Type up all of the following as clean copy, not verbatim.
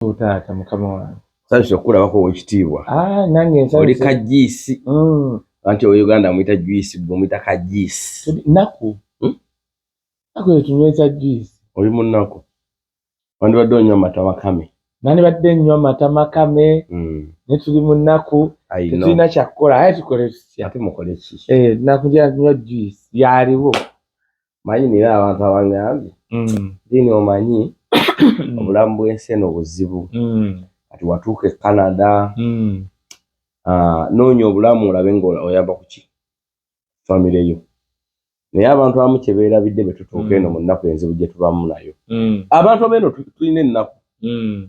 Utata mukama wange. Sansi okulabako wekitiibwa. Nange nsansi. Oli kajiisi. Anti Uganda mwita juice, mwita kajiisi. Naku. Naku etunyweza juice. Oli munnaku. Wandibadde onywa amata makame. Nandibadde nnyo amata makame. Ne tuli munnaku. Tetulina kyakukola. Aye tukole tutya. Ate mukole ki? Naku nja kunywa juice. Yaliwo. Manyi nina abantu abangambye. Dini omanyi obulamu bw'ensi eno buzibu. Kati watuuka e Canada. Noonya obulamu olabe ng'oyamba ku ki? Famire yo. Naye abantu abamu kye beerabidde be tutuuka eno mu nnaku enzibu gye tubamu nayo. Abantu ab'eno tulina ennaku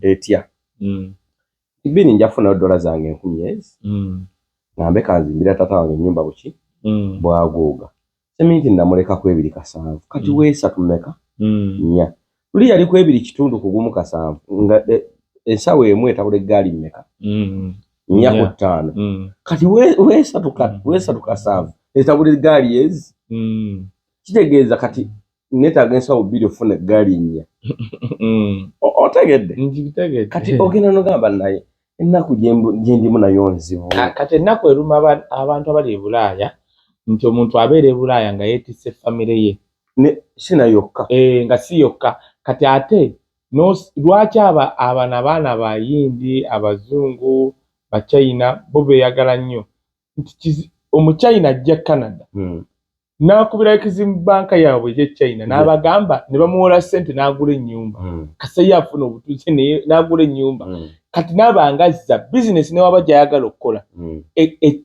etya. Ibini njafunayo dola zange 10,000. Ngambe kanzimbira tata wange ennyumba buki? Bwaguuga. Seminti namulekako 2,700. Kati weesatu mmeka? 4. Tuli yali ku 2 kugumu 7. Nga ensawo emu etabula eggaali mmeka? 4 ku 5. Kati weesatu 7. Etabula eggaali ezi. Kitegeeza kati neetaaga ensawo 2 ofuna eggaali 4. Otegedde? Kati ogenda n'ogamba naye ennaku gye ndimu nayo nzibu. Kati ennaku eruma abantu abali e Bulaaya nti omuntu abeera e Bulaaya nga yeetisse famire ye. Sina yokka. Nga si yokka. Kati ate lwaki abaana bayindi abazungu Bachina bo beeyagala nnyo nti Omuchina ajja Canada n'akubira Exim Bank yaabwe ye China n'abagamba ne bamuwola ssente n'agula ennyumba. Kaseya afuna obutuuze n'agula ennyumba. Kati n'abangazza business ne waba gyayagala okukola.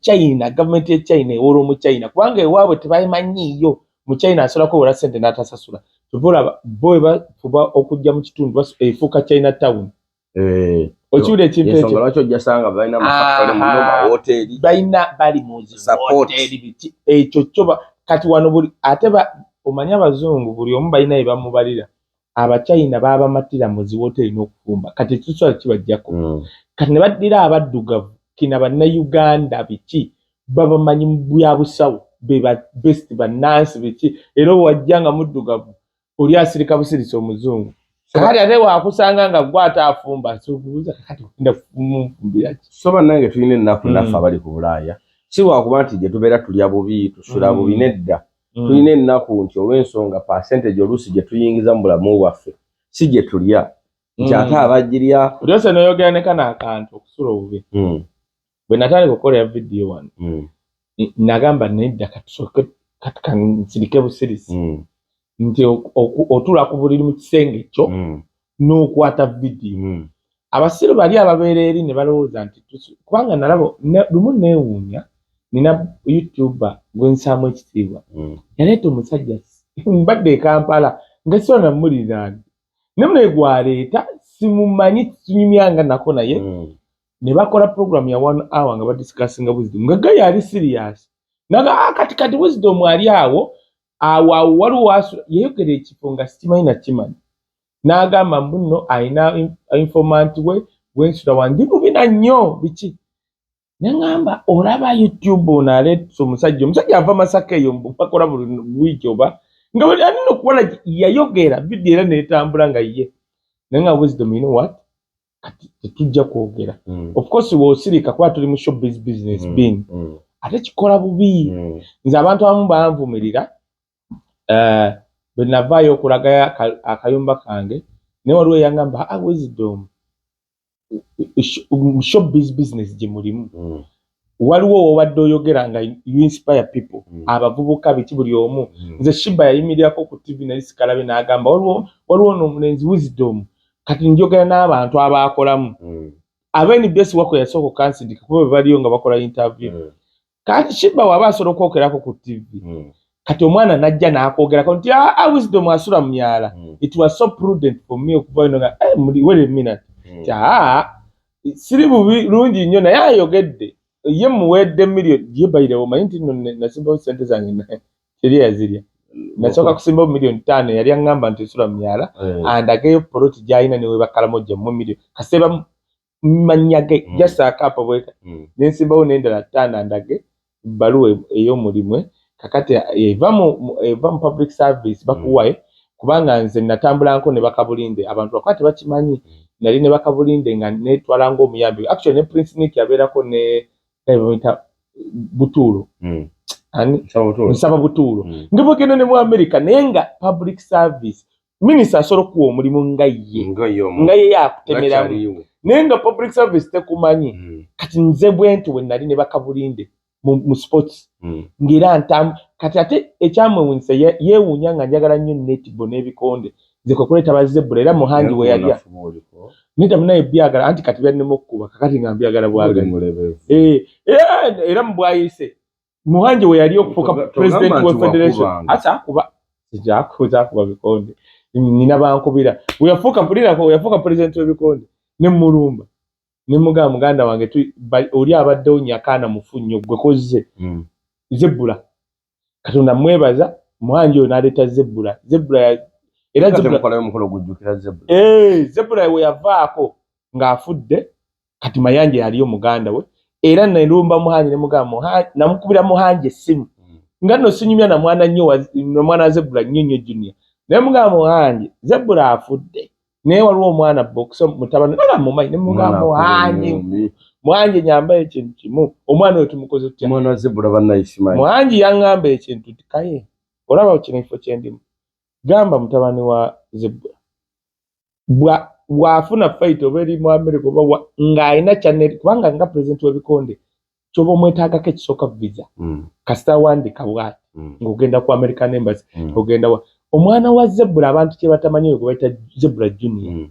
China government ye China ewola Omuchina kubanga ewaabwe tebayimanyiiyo Muchina asolako owola ssente n'atasasula. Tuvola boy bafuba okujja mu kitundu efuuka China town. Okiwulira ekintu ekyo. Ensonga lwaki ojja sanga balina amafakitale mu nnyumba woteeri. Bali mu woteeri biki ekyo kyo kati wano buli ate omanyi abazungu buli omu balina bye bamubalira. Abachina baabamatira mu zi woteeri n'okufumba. Kati tusobola kibajjako. Kati ne baddira abaddugavu kina bannayuganda biki babamanyi mu bya busawo be ba best bannansi biki era wajja nga muddugavu oli asirika busirisi omuzungu. Kati ate waakusanga nga gwata afumba sokubuuza kati nda fumumbira ki. Soba nange tulina ennaku naffe abali ku Bulaaya. Si waakuba nti gye tubeera tulya bubi tusula bubi nedda. Tulina ennaku nti olw'ensonga percentage oluusi gye tuyingiza mu bulamu bwaffe si gye tulya. Nti ate abagirya. Byose n'oyogera ne kana akantu okusula obubi. Bwe natandika okukola vidiyo wano. Nagamba nedda katusooke kati kansirike busirisi. Nti otula ku buliri mu kisenge kyo n'okwata vidiyo. Abasiru bali ababeera eri ne balowooza nti kubanga nalaba lumu neewuunya nina YouTuber gwensaamu ekitiibwa. Yaleeta omusajja mbadde e Kampala nga siba namuliraani. Ne munaye gwaleeta simumanyi tunyumyanga nako naye. Ne bakola program ya 1 hour nga badiscussinga wisdom. Nga yali serious. Naga kati wisdom ali awo waliwo wasula yayogera ekifo nga sikimanyi na kimanyi. N'agamba mbuno ayina informant we wensula wandi mubina nnyo biki. Nengamba olaba YouTube onaleeta omusajja ava Masaka eyo bakola buli wiiki oba nga bali alina okukola yayogera vidiyo era neetambula nga ye. Nenga wisdom you know what? Kati tetujja kwogera. Of course w'osirika kuba tuli mu showbiz business being. Ate kikola bubi. Nze abantu abamu banvumirira bwe navaayo okulaga akayumba kange ne waliwo yangamba wisdom showbiz business gye mulimu. Waliwo obadde oyogera nga you inspire people. Abavubuka biki buli omu. Nze Shiba yayimirirako ku TV ne Sikalabe n'agamba waliwo n'omulenzi wisdom kati njogera n'abantu abaakolamu. Abeni besi wako yasooka kansindika kuba baliyo nga bakola interview. Kati Shiba waba asobola okwogerako ku TV. Kati omwana najja n'akwogerako nti wisdom asula mu myala. It was so prudent for me okuva ino nga wait a minute. Siri bubi lungi nnyo naye ayogedde ye muwedde million ye bayire omanyi nti nasimbawo ssente zange teri yazirya. Nasooka kusimbawo million 5 yali aŋŋamba nti esula mu myala andageyo poloti gy'alina ne we bakalamojja mu million kaseba manyage just akapa bweka nensimbawo n'endala 5 andage bbaluwa ey'omulimu kakati eva mu public service bakuwaye kubanga nze natambulanko ne bakabulinde abantu bakwate bakimanyi nali ne bakabulinde nga netwala ngo omuyambi actually ne Prince Nick yabeerako ne Buturo ani nsaba Buturo ngibogeno ne mu America nenga public service minister asoro kuwa omulimu ngaye yakutemera nenga public service tekumanyi kati nze bwentu we nali ne bakabulinde mu sports ngira ntam kati ate ekyamwe winse yewunya nga njagala nnyo netball n'ebikonde nze ko kuleta bazebula era muhanji we yalya nita munaye byagala anti kati byannemo kuba kakati nga byagala bwagala era mbwayise muhanji we yali okufuka president wa federation asa kuba sijakuza kuba bikonde nina bankubira uyafuka mpulira ko uyafuka president wa bikonde ne mulumba ne muganda wange oli abadde onyakana mufunyo gwe koze zebula katonda mwebaza muhanji yo naleta zebula era zebula kola mukolo gujukira zebula zebula we yavaako ngafudde kati mayanje yaliyo muganda we era nelumba muhanji ne mugamba namukubira muhanji simu ngano sinyumya na mwana mwana zebula nyinyo junior ne mugamba muhanji zebula afudde ne waliwo omwana boxo mutabana nala mumanyi ne mugamba muhanji nyamba ekintu kimu omwana we tumukoze tutya mwana zebula banayishimanye muhanji yangamba ekintu tikaye olaba kinifo kyendimu gamba mutabani wa zebula bwafuna fight oberi mu America oba nga ayina channel kubanga nga president webikonde kyoba omwetaagako ekisooka visa kasita wandika bwati ng'ogenda ku American Embassy ogenda wa omwana wa zebula abantu kye batamanyi gwe bayita zebula junior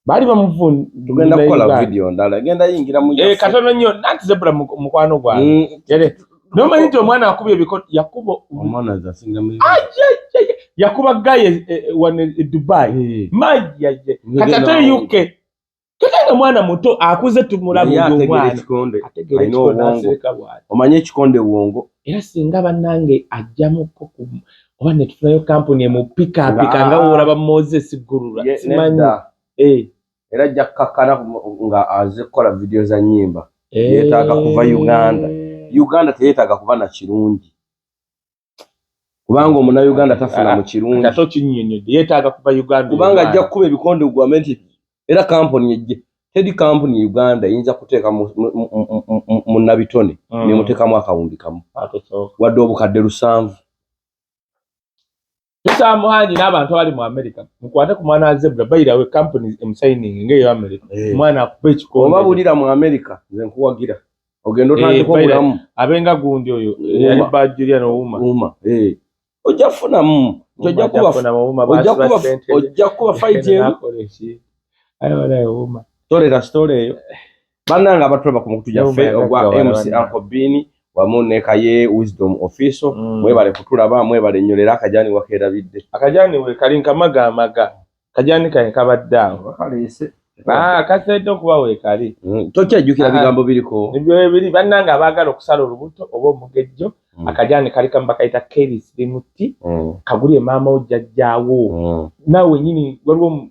bali bamuvun tugenda kukola video ndala genda yingira mu katono nnyo nanti zebula mukwano gwange yale nomanyi nti omwana akubye ebikono yakuba omwana zasinga mu yakuba gaye wane Dubai maji katate UK katanga mwana muto akuze tumulabu omwana ategere ekikonde omanye ekikonde wongo era singa banange ajjamu ko oba netufunayo company mu pika nga olaba Moses Gurura simanyi era jakakana nga azekola video za nyimba yetaaga kuva Uganda teyetaaga kuba na kirungi kubanga omuna Uganda tafuna mu kirungi tato kinnyonyo yetaaga kuva Uganda kubanga ajja kuba ebikonde ugwamenti era company ejje tedi company Uganda yinza kuteeka mu nabitone ne mutekamu akawundi kamu wadde obukadde 7 Tusa muhanji n'abantu abali mu America mukwate ku mwana zebula bayirawe companies signing ngeyo America mwana akuba ekikonde obabulira mu America nze nkuwagira ogenda otandika obulamu abenga gundi oyo yali Julian Ouma ojja kufunamu ojja kuba fight emu ayo wala Ouma tolera story eyo bannanga abatulaba ku mukutu gyaffe ogwa MC Uncle Bini wamu ne Kaye Wisdom Official mwebale kutulaba mwebale nyolera akajani wakerabidde akajani we kali nkamaga kajani kaye kabaddawo bakalese kasedde okuba we kali tokyajjukira bigambo biriko nibyo ebiri bannanga abaagala okusala olubuto oba omugejjo akajani kali kamba kaita Keris limuti kagulye maama ojjajjaawo nawe nyini waliwo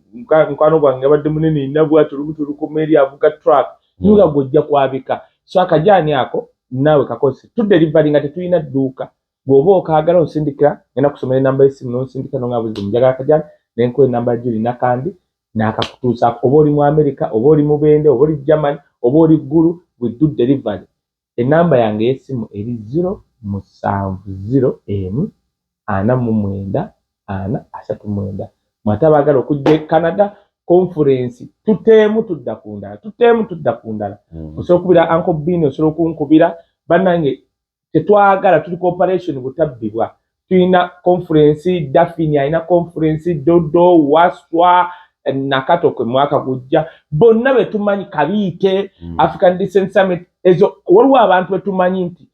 nkwano gwange abadde munene nabwatu olubuto lukomeri avuga truck nuga gojja kwabika so akajani ako nawe kakosi tu delivery nga tetuyina dduuka bw'oba okaagala onsindikira ngenda kusomera enamba y'essimu n'onsindika n'ongabuzi njagala akajani nenkuwa enamba Juli nakandi n'akakutuusa oba oli mu America oba oli mu Bende oba oli Germany oba oli Gulu we do delivery enamba yange y'essimu eri 070M49 mwata baagala okujja Canada conference tuteemu tudda ku ndala osobola okubira Uncle Bini osobola okunkubira bannange tetwagala tuli cooperation butabbibwa tuyina conference Dafini ayina conference Dodo Waswa Nakatoke mwaka gujja bonna betumanyi Kabiite African Decent Summit ezo waliwo abantu betumanyi nti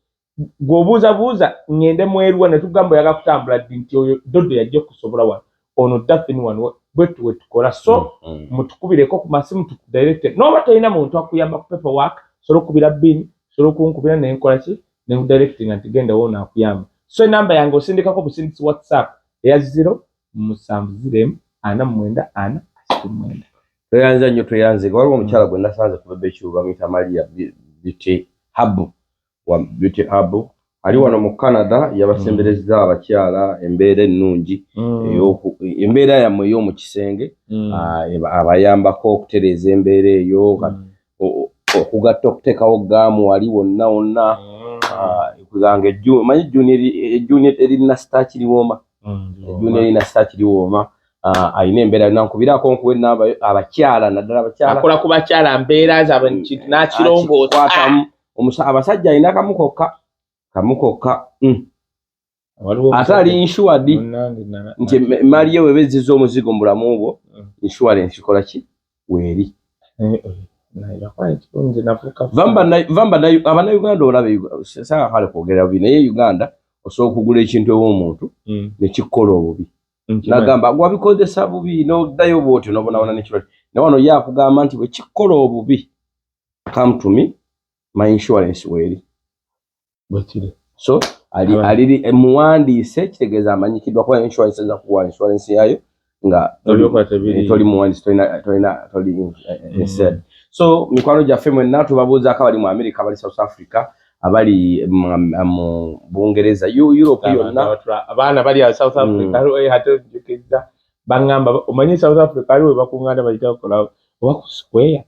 gwobuuza ngende mweruwa ne tugamba yaga kutambula nti oyo Dodo yajja kusobola wano ono Dafini wano bwetu wetukola so mutukubireko ku masimu tukudirect noba toyina muntu akuyamba ku paperwork solo kubira Bini solo kunkubira nenkola ki ne directing anti genda wona akuyamba so namba yange osindikako busindisi WhatsApp ya 070M49 toyanza nnyo toyanze waliwo omukyala gwe nasanze ku bebe kyuba mita Maria Beauty Hub ali wano mu Canada yabasembereza abakyala embeera ennungi embeera yammwe ey'omu kisenge abayambako okutereeza embeera eyo okugatta okuteekawo gaamu wali wonna kuganga manyi ejjuni erina starch liwooma ejjuni erina starch liwooma ayina embeera nankubirako nkuwe abakyala naddala abakyala akola ku bakyala mbeera zaabwe n'akirongoosa abasajja alina kamukokka ate ali insured nti emali ye webezizza omuzigo mu bulamu bwo insurance ikola ki weeri abannayuganda olabe saakale kwogera bubi naye Uganda osobola okugula ekintu ew'omuntu nekikola obubi nagamba wabikozesa bubi n'oddayo bwotyo nobonabona nekirwadde naye wano ye akugamba nti bwe kikola obubi come to me my insurance weeri so ali muwandiise kitegeeza amanyikiddwa kuba insurance eza kuwa insurance yayo nga toli muwandiise toli insured. So mikwano gyaffe mwenna tubabuuzaako abali mu America abali South Africa abali mu Bungereza Europe yonna abaana bali South Africa ate ojjukizza baŋŋamba omanyi South Africa aliwe bakuŋŋaana bayita kukola oba ku square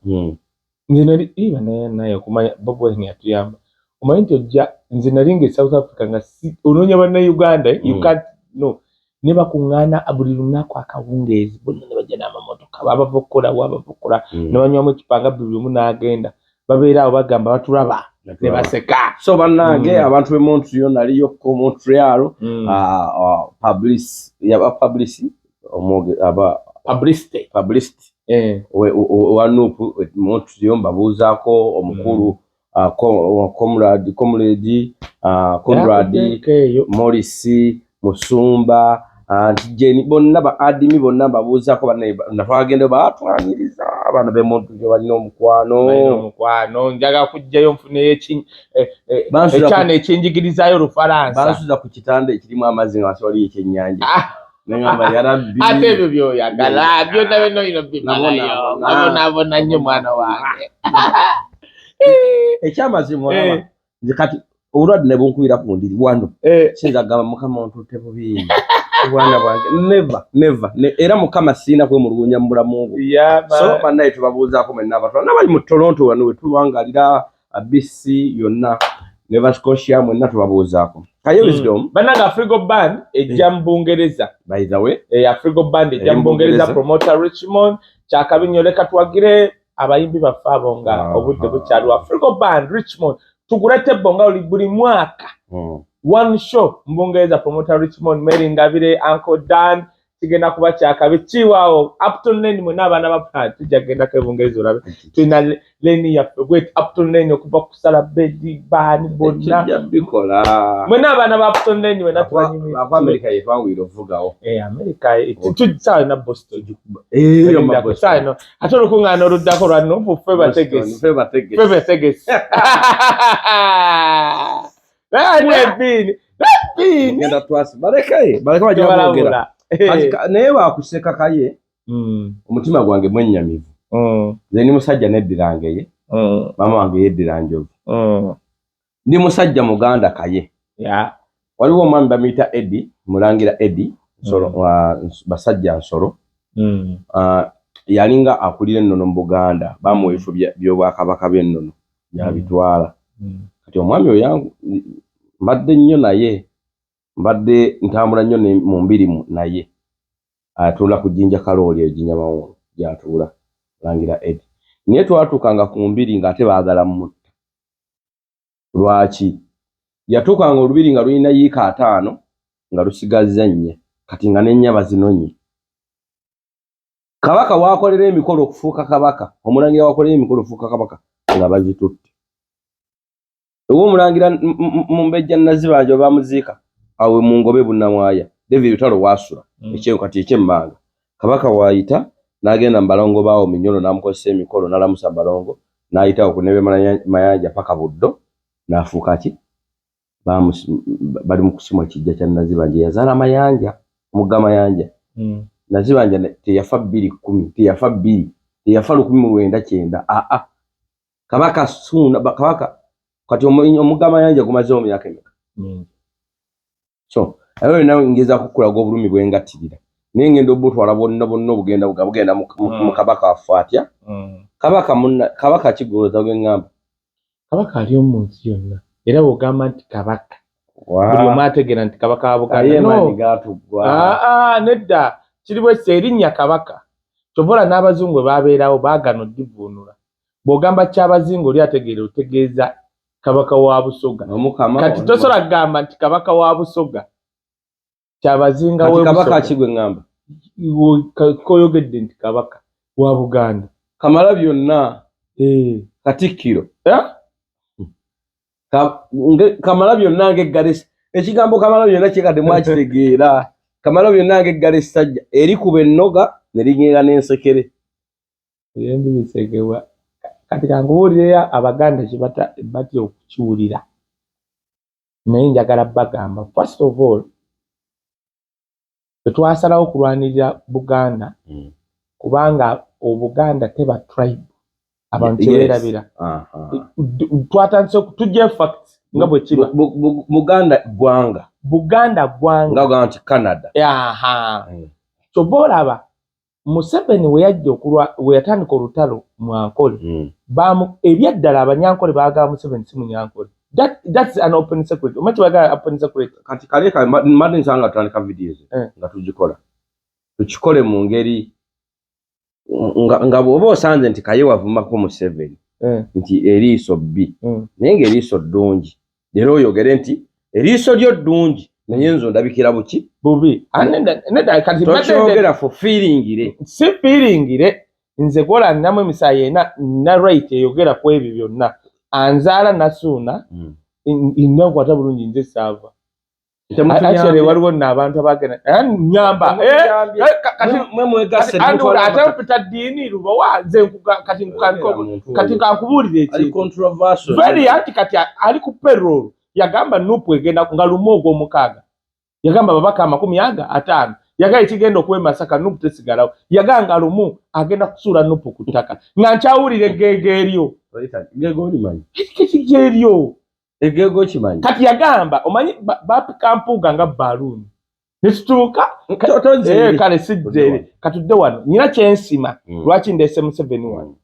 nze nali iba naye okumanya Bob Wine yatuyamba omanyi nti ojja nze nali nga South Africa nga onoonya bannayuganda you can't no ne bakuŋŋaana buli lunaku akawungeezi bonna ne bajja n'amamotoka abava okukola ne banywamu ekipanga buli lumu n'agenda babeera awo bagamba batulaba ne baseka. So bannange abantu b'e Montreal naliyo ko Montreal publicity wanupu Montreal mbabuuzaako omukulu Comrade Morris Musumba Jeni bonna ba adimi bonna babuuzaako natwagenda baatwaniriza abaana b'e Montreal balina omukwano njaga kujjayo nfuneyo ekyana ekyenjigirizayo Olufalansa bansuza ku kitanda ekirimu amazzi nga waswaliyo ekyennyanja nengamba yarabbi ate ebyo byoyagala byonna bino bimalayo abonabona nnyo mwana wange ekyamazima olaba nze kati obulwadde ne bunkubira ku ndiri wano sinza gamba Mukama ontutte bubi obwana bwange never era Mukama siina kwemulugunya mu bulamu bwo so bannaye tubabuuzaako mwenna abatwala n'abali mu Toronto wano we tuwangalira BC yonna Nova Scotia mwenna tubabuuzaako kayo wisdom bannanga Afrigo Band ejja mu Bungereza by the way Afrigo Band ejja mu Bungereza promoter Richmond kyakabinyo leka tuwagire abayimbi baffe abo nga obudde bukyaliwo Afrigo Band Richmond tugulete bonga buli mwaka one show Mbungereza promoter Richmond Mary Ngabire Uncle Dan kigenda kuba kyakabe kiwaawo Upton Lane mwena abaana bapfa tujja genda ke Bungereza olabe tulina lane ya wait Upton Lane okuva kusala bedi bani bonna bikola mwena abaana ba Upton Lane wena twanyimi America yefawiro vugawo America tujja na Boston no atolo kungana oluddako lwano bufe bategesi ngenda twasi baleka bajabogera naye bakuseka kaye omutima gwange mwennyamivu nze ni musajja neddirange ye mama wange yeddira njovu ndi musajja muganda kaye waliwo omwami bamuyita Eddie mulangira Eddie nsolo basajja nsolo yalinga akulira ennono mu Buganda bamuwa ebifo by'obwakabaka by'ennono yabitwala kati omwami oyo mbadde nnyo naye mbadde ntambula nnyo mu mbiri naye atuula ku Jjinja Kalooli eyo Jjinja Mawolo gy'atuula mulangira Eddie naye twatuukanga ku mbiri ng'ate baagala mutta lwaki yatuukanga olubiri nga lulina yiika 5 nga lusigazza 4 kati nga n'ennyaba zinonye kabaka waakolera emikolo okufuuka kabaka omulangira waakolera emikolo okufuuka kabaka nga bazitutte owo omulangira Mumbejja Nazibanja bamuziika awe mu Ngobe Bunnamwaya David Lutalo waasula ekyo kati ekyemmanga kabaka waayita n'agenda mu balongo baawo Minyolo n'amukozesa emikolo n'alamusa balongo n'ayita okunebe Mayanja paka Buddo n'afuuka ki bali mu kusimwa kijja kya Nazibanja yazaala Mayanja omugga Mayanja Nazibanja teyafa 210 teyafa 2 teyafa 1909 kabaka suna kabaka kati omugga Mayanja gumaze emyaka emeka So ayo nawe ngeza kukulaga obulumi bwengatirira naye ngendo obutwala bonna obugenda mu kabaka afatya kabaka kigoloza ngamba kabaka ali omunsi yonna era bwogamba nti kabaka buli omu ategeera nti kabaka wa Buganda nedda kiri bwesse erinnya kabaka kyovola n'abazungu bwe babeerawo baagana oddivuunula bw'ogamba ky'abazinga oli ategeera otegeeza kabaka wa Busoga kati tosobola kugamba nti kabaka wa Busoga kyabazinga we kabaka kigwe ngamba koyogedde nti kabaka wa Buganda Kamalabyonna Katikkiro Kamalabyonna ng'eggale ekigambo Kamalabyonna kyekadde mwakitegeera Kamalabyonna ng'eggale essajja erikuba ennoga ne liŋŋeera n'ensekere ebintu bisekebwa kati kankubuulire Abaganda kye batya okukiwulira naye njagala bagamba first of all twasalawo kulwanirira Buganda kubanga Obuganda teba tribe abantu kyebeerabira twatandise tujje facts nga bwe kiba Buganda gwanga nti Canada kyoba olaba Museveni we yatandika olutalo mu Ankole ebyaddala Abanyankole baagala Museveni si Munyankole. That's an open secret. Omanyi bagala open secret. Kati kaleka mmadde nsanga tutandika videos nga tugikola tukikole mu ngeri nga bw'oba osanze nti kaye wavumako Museveni nti eriiso bbi naye ng'eriiso ddungi leero oyogere nti eriiso lyo ddungi naye nzo ndabikira buki bubi tokyogera for feelingire si feelingire nze gwola nnamu emisayi na right eyogera ku ebyo byonna anzaala nasuuna innakwata bulungi nze saava actually waliwo nno abantu abagenda nyamba ate mpita ddiini lubawa nze kati kankubuulira ekintu very anti kati ali ku payroll yagamba Nuupu egenda nga lumu ogw'omukaaga yagamba babaka 50 yagamba ekigenda okuba Masaka Nuupu tesigalawo yaganga lumu agenda kusuula Nuupu ku ttaka nga nkyawulira eggego eryo egego kimanyi kati yagamba omanyi bapika mpuuga nga balloon nesituuka kale sijjere katudde wano nyina kyensima lwaki ndeese Museveni wano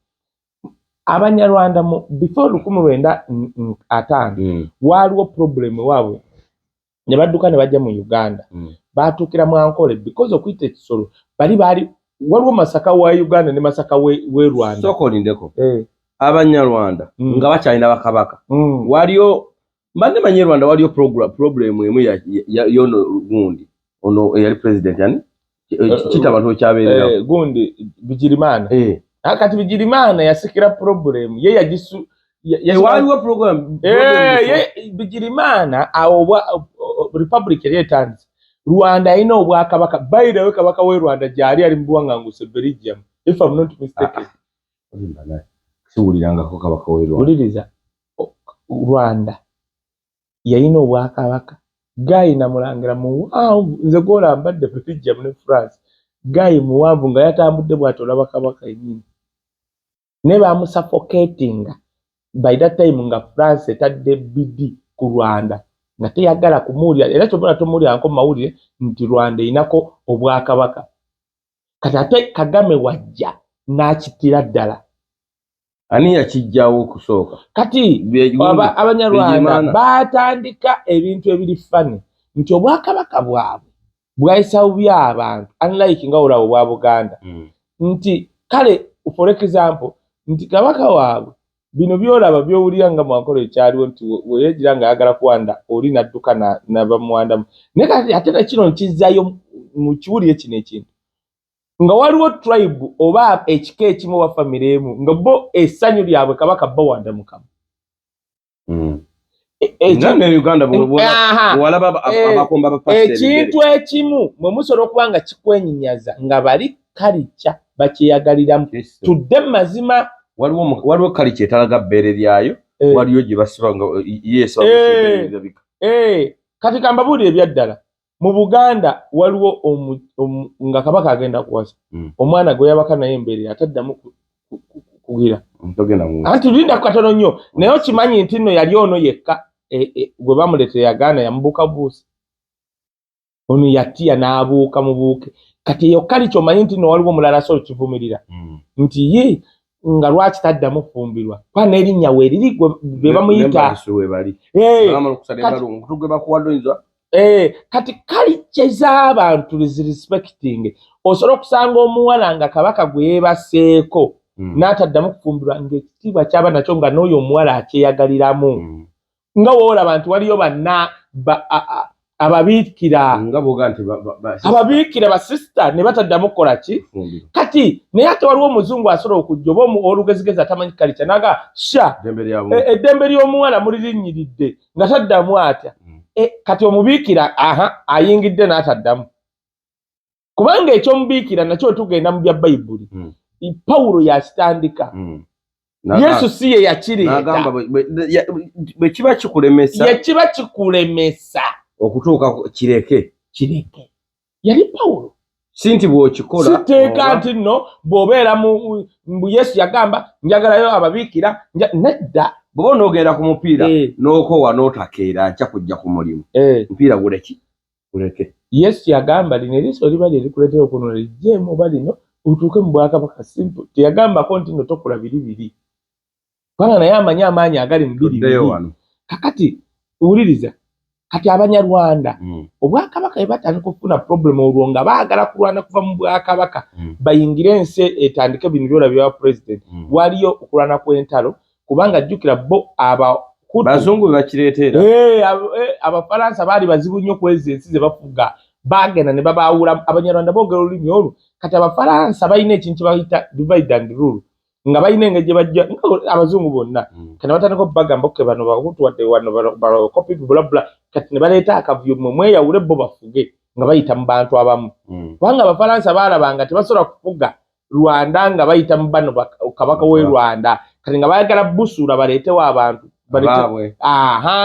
Abanyarwanda before 1905 waliwo problem waabwe ne badduka ne bajja mu Uganda baatuukira mu Ankole because okuyita ekisolo bali waliwo Masaka wa Uganda ne Masaka we Rwanda sokolindeko Abanyarwanda nga bakyalina bakabaka waliyo mbadde manyi Rwanda waliyo problem emu yono gundi ono eyali president yani kitabantu kyabeerera gundi Bigirimana kati Bigirimana yasikira problem ye yagisu waliwo program Bigirimana awo republic yetanze Rwanda ina obwakabaka bayira we kabaka we Rwanda gyali ali mbuwanganguse Belgium if I'm not mistaken siwulirangako kabaka we Rwanda uliriza Rwanda yayina obwakabaka Guy namulangira muwanvu nze gwolambadde Belgium ne France Guy muwanvu nga yatambudde bw'atola bakabaka yennyini ne bamusuffocatinga by that time nga France etadde bidi ku Rwanda nga teyagala kumuwulira era kyobona tomuwulirako mu mawulire nti Rwanda inako obwakabaka kati ate Kagame wajja n'akitira ddala ani yakijjawo okusooka kati Abanyarwanda baatandika ebintu ebiri fani nti obwakabaka bwabwe bwayisa bubi abantu unlike nga olabo bwa Buganda nti kale for example nti kabaka waabwe bino byolaba byowulira nga Mwankole ekyaliwo nti weyegira nga ayagala kuwanda oli nadduka nabamuwandamu naye kati ate kino nkizzayo mu kiwulire kino ekintu nga waliwo tribe oba ekika ekimu wa famire emu nga bo essanyu lyabwe kabaka bawanda mukama ekintu ekimu mwe musobola okuba nga kikwenyinyaza nga bali kalica bakyeyagaliramu tudde mazima waliwo kalica etalaga bbeere lyayo waliyo gye basiba nga yeesa kati kambabuulira ebyaddala mu Buganda waliwo nga kabaka agenda kuwasa omwana gwe yabaka naye embeere ataddamu kugira anti linda katono nnyo naye okimanyi nti nno yali ono yekka gwe bamulete yagaana yamubuuka buusi ono yatiya n'abuuka mubuuke kati eyo kali kyomanyi nti no waliwo omulala so kivumirira nti ye nga lwaki taddamu kufumbirwa kwa n'erinnya weeriri gwe bamuyita kati kali kyez'abantu respecting osobola okusanga omuwala nga kabaka gwe yeebaseeko n'ataddamu kufumbirwa ng'ekitiibwa kyaba nakyo nga n'oyo omuwala akyeyagaliramu nga woolaba nti waliyo banna ababiikira ababiikira basista ne bataddamu kukola ki kati naye ate waliwo omuzungu asobola okujja oba olugezigezi atamanyi kalica naga sha eddembe ly'omuwala mulirinyiridde nga taddamu atya kati omubiikira ayingidde n'ataddamu kubanga ekyomubiikira nakyo tugenda mu bya bayibuli Pawulo yakitandika Yesu si ye yakireeta bwe kiba kikulemesa ye kiba kikulemesa okutuuka kireke yali Pawulo si nti bw'okikola siteeka nti nno bw'obeera mu Yesu yagamba njagalayo ababiikira nedda bw'oba n'ogenda ku mupiira n'okoowa n'otakeera nca kujja ku mulimu mupiira guleke Yesu yagamba lino eriiso liba lirikuleetera okuno lijjeemu oba lino utuuke mu bwakabaka simple teyagambako nti nno tokola biri kubanga naye amanyi amaanyi agali mu biri kakati wuliriza kati Abanyarwanda obwakabaka bwe batandika okufuna problemu olwo nga baagala kulwana kuva mu bwakabaka bayingire ensi etandike bino byolabye bya pulezidenti waliyo okulwana kw'entalo kubanga jjukira bo bazungu be bakireetera Abafalansa baali bazibu nnyo kwezi ensi ze bafuga bagenda ne babaawula Abanyarwanda boogera olulimi olwo kati Abafalansa balina ekintu kye bayita divide and rule nga balina engeri gye bajja abazungu bonna kati batandika okubagamba oke bano bahutu wadde wano bakopi bulabula kati ne baleeta akavuyo mwe mweyawule bo bafuge nga bayita mu bantu abamu kubanga Abafalansa baalabanga tebasobola kufuga Rwanda nga bayita mu bano kabaka w'e Rwanda kati nga bayagala busuula baleetewo abantu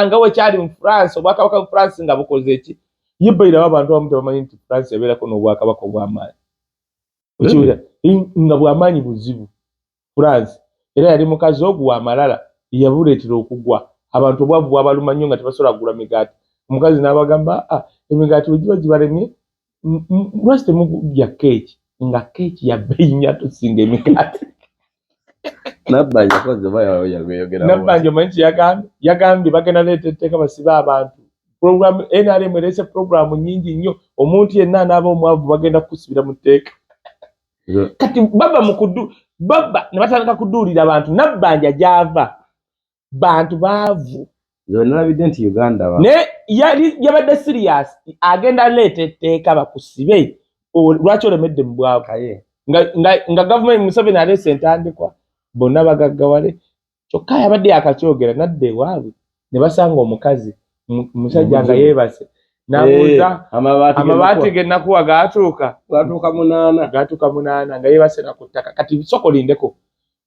nga wekyali mu France obwakabaka mu France nga bukoze eki ye bayirawo abantu abamu tebamanyi nti France ebeerako n'obwakabaka obw'amaanyi okiwulira nga bw'amaanyi buzibu France era yali mukazi ogwo amalala yabuleetera okugwa abantu obwavu bwabaluma nnyo nga tebasobola kugula migaati omukazi n'abagamba emigaati bwe giba gibalemye lwaki temugulya keeki nga keeki ya bbeeyi nnyo atusinga emigaati Nabbanja omanyi yagambye bagenda leeta etteeka basibe abantu programu NRM ereese programu nnyingi nnyo omuntu yenna anaaba omwavu bagenda kukusibira mu tteeka kati baba ne batandika kuduulira abantu Nabbanja gy'ava bantu baavu nalabidde nti Uganda ne yabadde serious agenda leeta etteeka bakusibe lwaki olemedde mu bwavu nga gavumenti Museveni aleese entandikwa bonna bagaggawale kyokka yabadde yakakyogera nadda ewaabwe ne basanga omukazi omusajja nga yeebase n'abuuza amabaati ge nakuwa gatuuka 8 nga yeebase na ku ttaka kati soko lindeko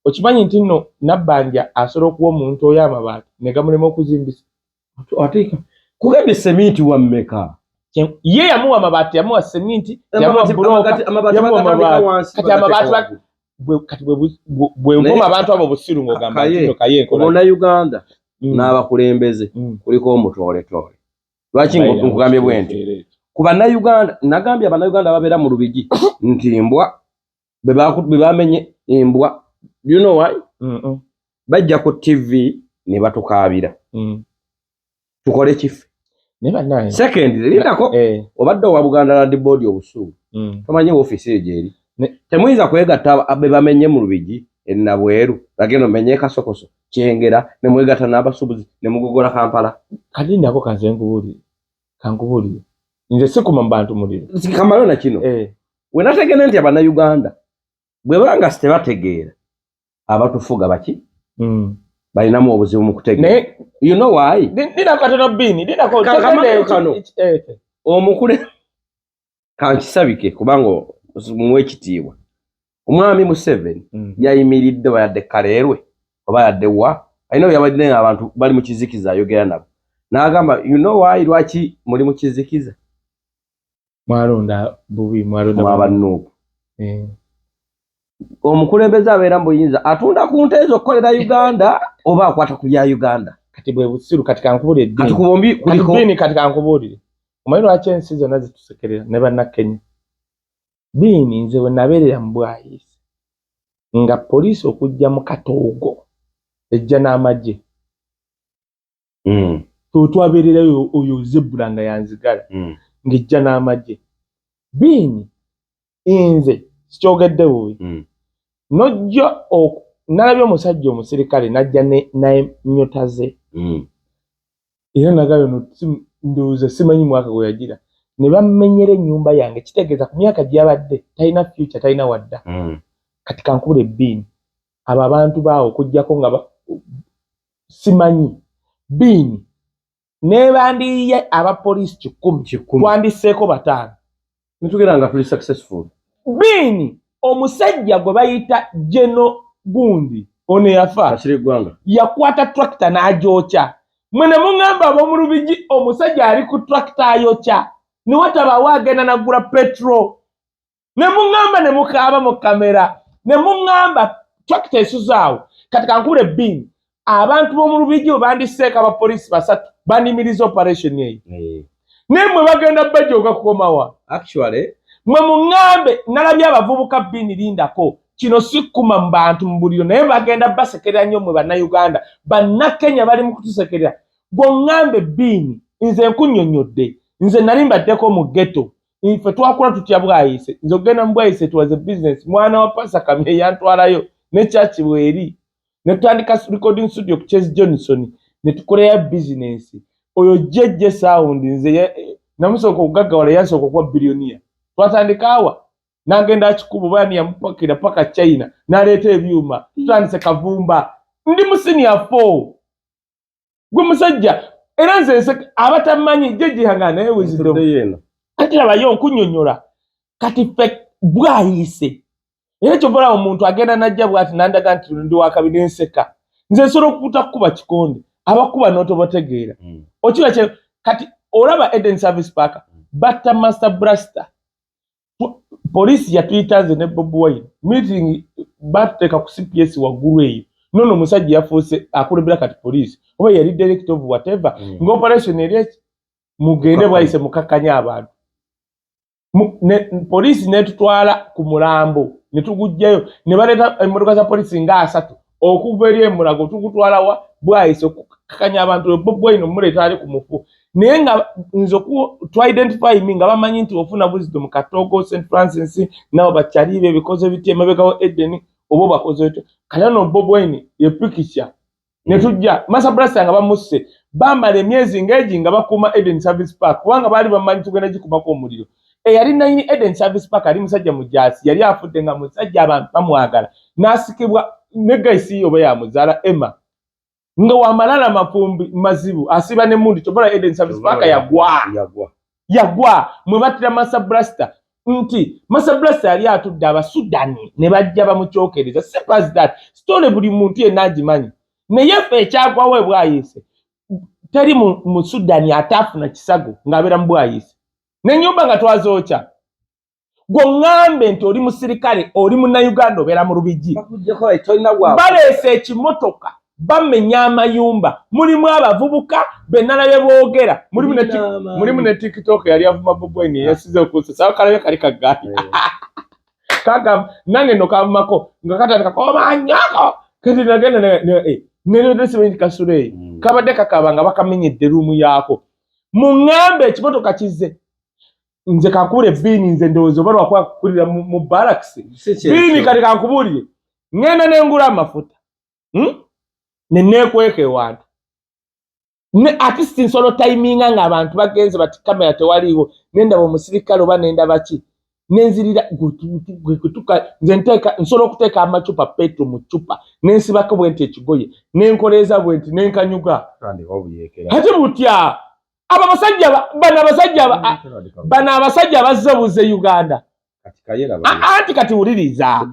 okimanyi nti nno Nabbanja asobola okuwa omuntu oyo amabaati ne gamulema okuzimbisa ate kugambye seminti wa mmeka ye yamuwa amabaati yamuwa seminti yamuwa buloka yamuwa amabaati kati amabaati kati bwengoma abantu abo busiru ng'ogamba nti kayenkola Uganda n'abakulembeze kuliko omutooletooole lwaki nkugambye bwe nti ku Bannayuganda nagambye Abannayuganda babeera mu Lubigi nti embwa bwe bamenye embwa you know why bajja ku TV ne batukaabira tukole kife secondly lindako obadde owa Buganda Land Board obusuulu tomanyi ofiisi egyo eri temuyinza kwegatta be bamenye mu Lubigi ennabweru bagenda omenye Kasokoso Kyengera ne mwegatta n'abasuubuzi ne mugogola Kampala kati ndako kankubuulire nze sikuma mu bantu muliro kamalo na kino we nategene nti Abannayuganda bwe banga tebategeera abatufuga baki balinamu obuzibu mu kutegeera you know why dinakatono bini dinako omukule kankisabike kubanga muwe ekitiibwa omwami Museveni yayimiridde bayadde Kaleerwe oba yadde wa alina byabadde abantu bali mu kizikiza ayogera nabo n'agamba you know why lwaki muli mu kizikiza mwalonda mwabannuupu omukulembeze abeera mu buyinza atunda ku nte ezo okukolera Uganda oba akwata ku bya Uganda kati kati bwe busiru kati kankubulire dini kati kubombi kuliko dini kati kankubulire omanyi lwaki ensi zonna zitusekerera ne bannakenya dini nze bwe nabeerera mu Bwayiise nga poliisi okujja mu Katoogo ejja n'amagye twabeererayo oyo zebula nga yanzigala ng'ejja n'amagye dini nze sikyogedde bubi nojja nalabye omusajja omusirikale najja n'ennyota ze era nagayo ndowooza simanyi mwaka gwe yagira ne bammenyera ennyumba yange kitegeeza ku myaka gy'abadde talina future talina wadda kati kankubula ebbiini abo abantu baawo okuggyako nga simanyi bbiini nebandiye abapoliisi 10 twandiseeko 5 nitugera nga tuli successful bbiini omusajja gwe bayita Geno Gundi ono yafa akiri eggwanga yakwata tractor n'agyokya mwe ne muŋŋamba ab'omu Lubigi omusajja ali ku tractor ayokya ne watabaawo agenda nagula petrol ne muŋŋamba ne mukaaba mu kamera ne muŋŋamba tractor esuzaawo kati kankubula ebbiini abantu b'omu Lubigi bwe bandiseeko abapoliisi 3 bandimiriza operation eyo naye mwe bagenda bajooga kukomawa actually mwe muŋŋambe nalabye abavubuka bbiini lindako kino sikkuma mu bantu mu buliro naye bagenda basekerera nnyo mwe bannayuganda bannakenya bali mu kutusekerera gw'oŋŋambe bbiini nze nkunnyonnyodde nze nali mbaddeko mu ghetto ife twakula tutya Bwayiise nze okugenda mu Bwayiise tuwaze business mwana wa Pasa Kamye yantwalayo ne church bweri ne tutandika recording studio ku Chase Johnson ne tukoleya business oyo jjejje sound nze namusooka okugaggawala yansooka okuba bilionia twatandikaawa n'agenda akikubo bani yamupakira paka China n'aleeta ebyuma tutandise Kavumba ndi mu senior 4 gwe musajja era nze abatamanyi jjejje hanga naye wisdom ati labayo nkunnyonnyola kati ffe Bwayiise era kyobola omuntu agenda najja bw'ati nandaga nti ndi wakabiri nseka nze nsobola okukuta kukuba kikonde abakuba n'otobategeera okiba kye kati olaba Eden Service Park batta Master Blaster poliisi yatuyita nze ne Bobi Wine meeting batteeka ku CPS waggulu eyo nono omusajja yafuuse akulembera kati poliisi oba yali director of whatever ng'operation eri mugende Bwayiise mukakkanya abantu poliisi netutwala ku mulambo netugujjayo ne baleeta emmotoka za poliisi nga 3 okuva eri emulago tugutwala wa Bwayiise okukakkanya abantu Bobi Wine omuleeta ali ku mufu naye nga nze to-identify me nga bamanyi nti ofuna wisdom Katoogo St. Francis nabo bakyaliibe ebikoze biti emabekawo Eden oba bakoze etyo kale no Bobi Wine yepikisha ne tujja Master Blaster nga bamusse bamala emyezi ng'egi nga bakuuma Eden Service Park kubanga baali bamanyi tugenda gikubako omuliro eyali nayini Eden Service Park ali musajja mujaasi yali afudde nga musajja abantu bamwagala n'asikibwa ne Gaisi oba yamuzaala Emma nga wamalala mafumbi mazibu asiba ne mundi tobola Eden Service Park yagwa mwe batira Master Blaster nti Master Blaster yali atudde Abasudani ne bajja bamukyokereza simple that story buli muntu yenna agimanyi naye ffe ekyagwawo e Bwayiise teri mu Sudani atafuna kisago ng'abeera mu Bwayiise n'ennyumba nga twazookya gw'oŋŋambe nti oli musirikale oli munnayuganda obeera mu Lubigi baleese ekimotoka bamenya amayumba mulimu abavubuka bennalabye boogera mulimu ne TikTok yali avuma Bobi Wine yasize okusasawo kalabe kali kaggaali kaga nange no kavumako nga katandika komanyako kati nagenda ne kasule kabadde kakaba nga bakamenyedde ruumu yaako muŋŋambe ekimotoka kizze nze kankubula ebbiini nze ndowooza oba lwakukulira mu barracks biini kati kankubulire ŋŋenda n'engula amafuta neneekweka ewantu ate sinsolo tayiminga ng'abantu bagenze bati kamera tewaliiwo nendaba omusirikale oba nendaba ki nenzirira nze nsobola okuteeka amacupa petro mu ccupa nensibako bwe nti ekigoye nenkoleeza bwe nti nenkanyuga ate butya bano abasajja bazze buze Uganda anti kati wuliriza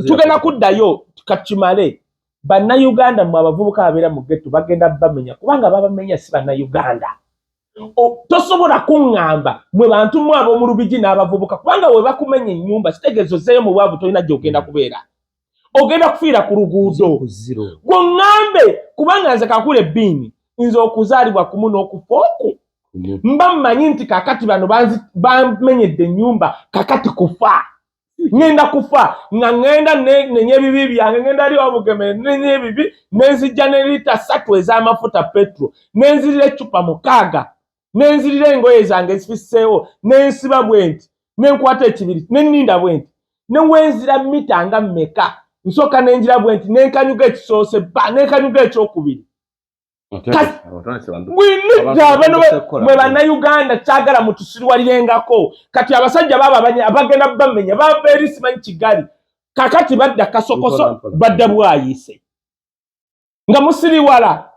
tugenda kuddayo kakimale bannayuganda mwe abavubuka abeera mu ghetto bagenda bamenya kubanga babamenya si bannayuganda tosobola kuŋŋamba mwe bantu mwe ab'omu Lubigi n'abavubuka kubanga we bakumenya ennyumba kitegeezo zeeyo mu bwavu tolina gy'ogenda kubeera ogenda kufiira ku luguudo gw'oŋŋambe kubanga nze kankula ebbiini nze okuzaalibwa kumu n'okufa oku mba mmanyi nti kakati bano bamenyedde ennyumba kakati kufa ngenda kufa nga ngenda nenye ebibi byange ngenda ali Wabugeme nenye ebibi nenzijja ne lita 3 ez'amafuta petro nenzirira ecupa 6 nenzirira engoye zange ezifisseewo nensiba bwenti nenkwata ekibiri nenninda bwenti newenzira mita nga mmeka nsooka nenjira bwenti nenkanyuga ekisoose ba nenkanyuga ekyokubiri mwe bannayuganda kyagala mutusirwalirengako kati abasajja baba abagenda bamenya bava eri simanyi Kigali kakati badda Kasokoso badda Bwayiise nga musiriwala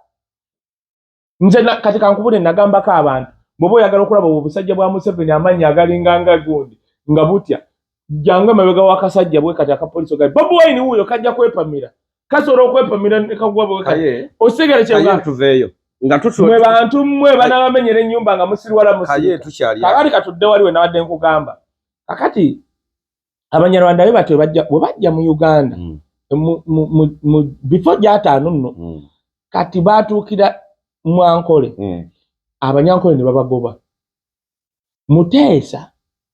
nze kati kankubule nagambako abantu bw'oba oyagala okulaba obusajja bwa Museveni amanyi agalinganga gundi nga butya jangu emabega w'akasajja bwe kati akapolisi ogali Bobi Wine wuuyo kajja kwepamira kasobola okwepamira ne kagwa bwe kati osigala kye tuveeyo nga mwe bantu mmwe bana bamenyera ennyumba nga musiriwala musiri kakati katudde waliwe nawadde nkugamba kakati Abanyarwanda be batyo bajja mu Uganda mu before gyataano nno kati baatuukira Mwankole Abanyankole ne babagoba Muteesa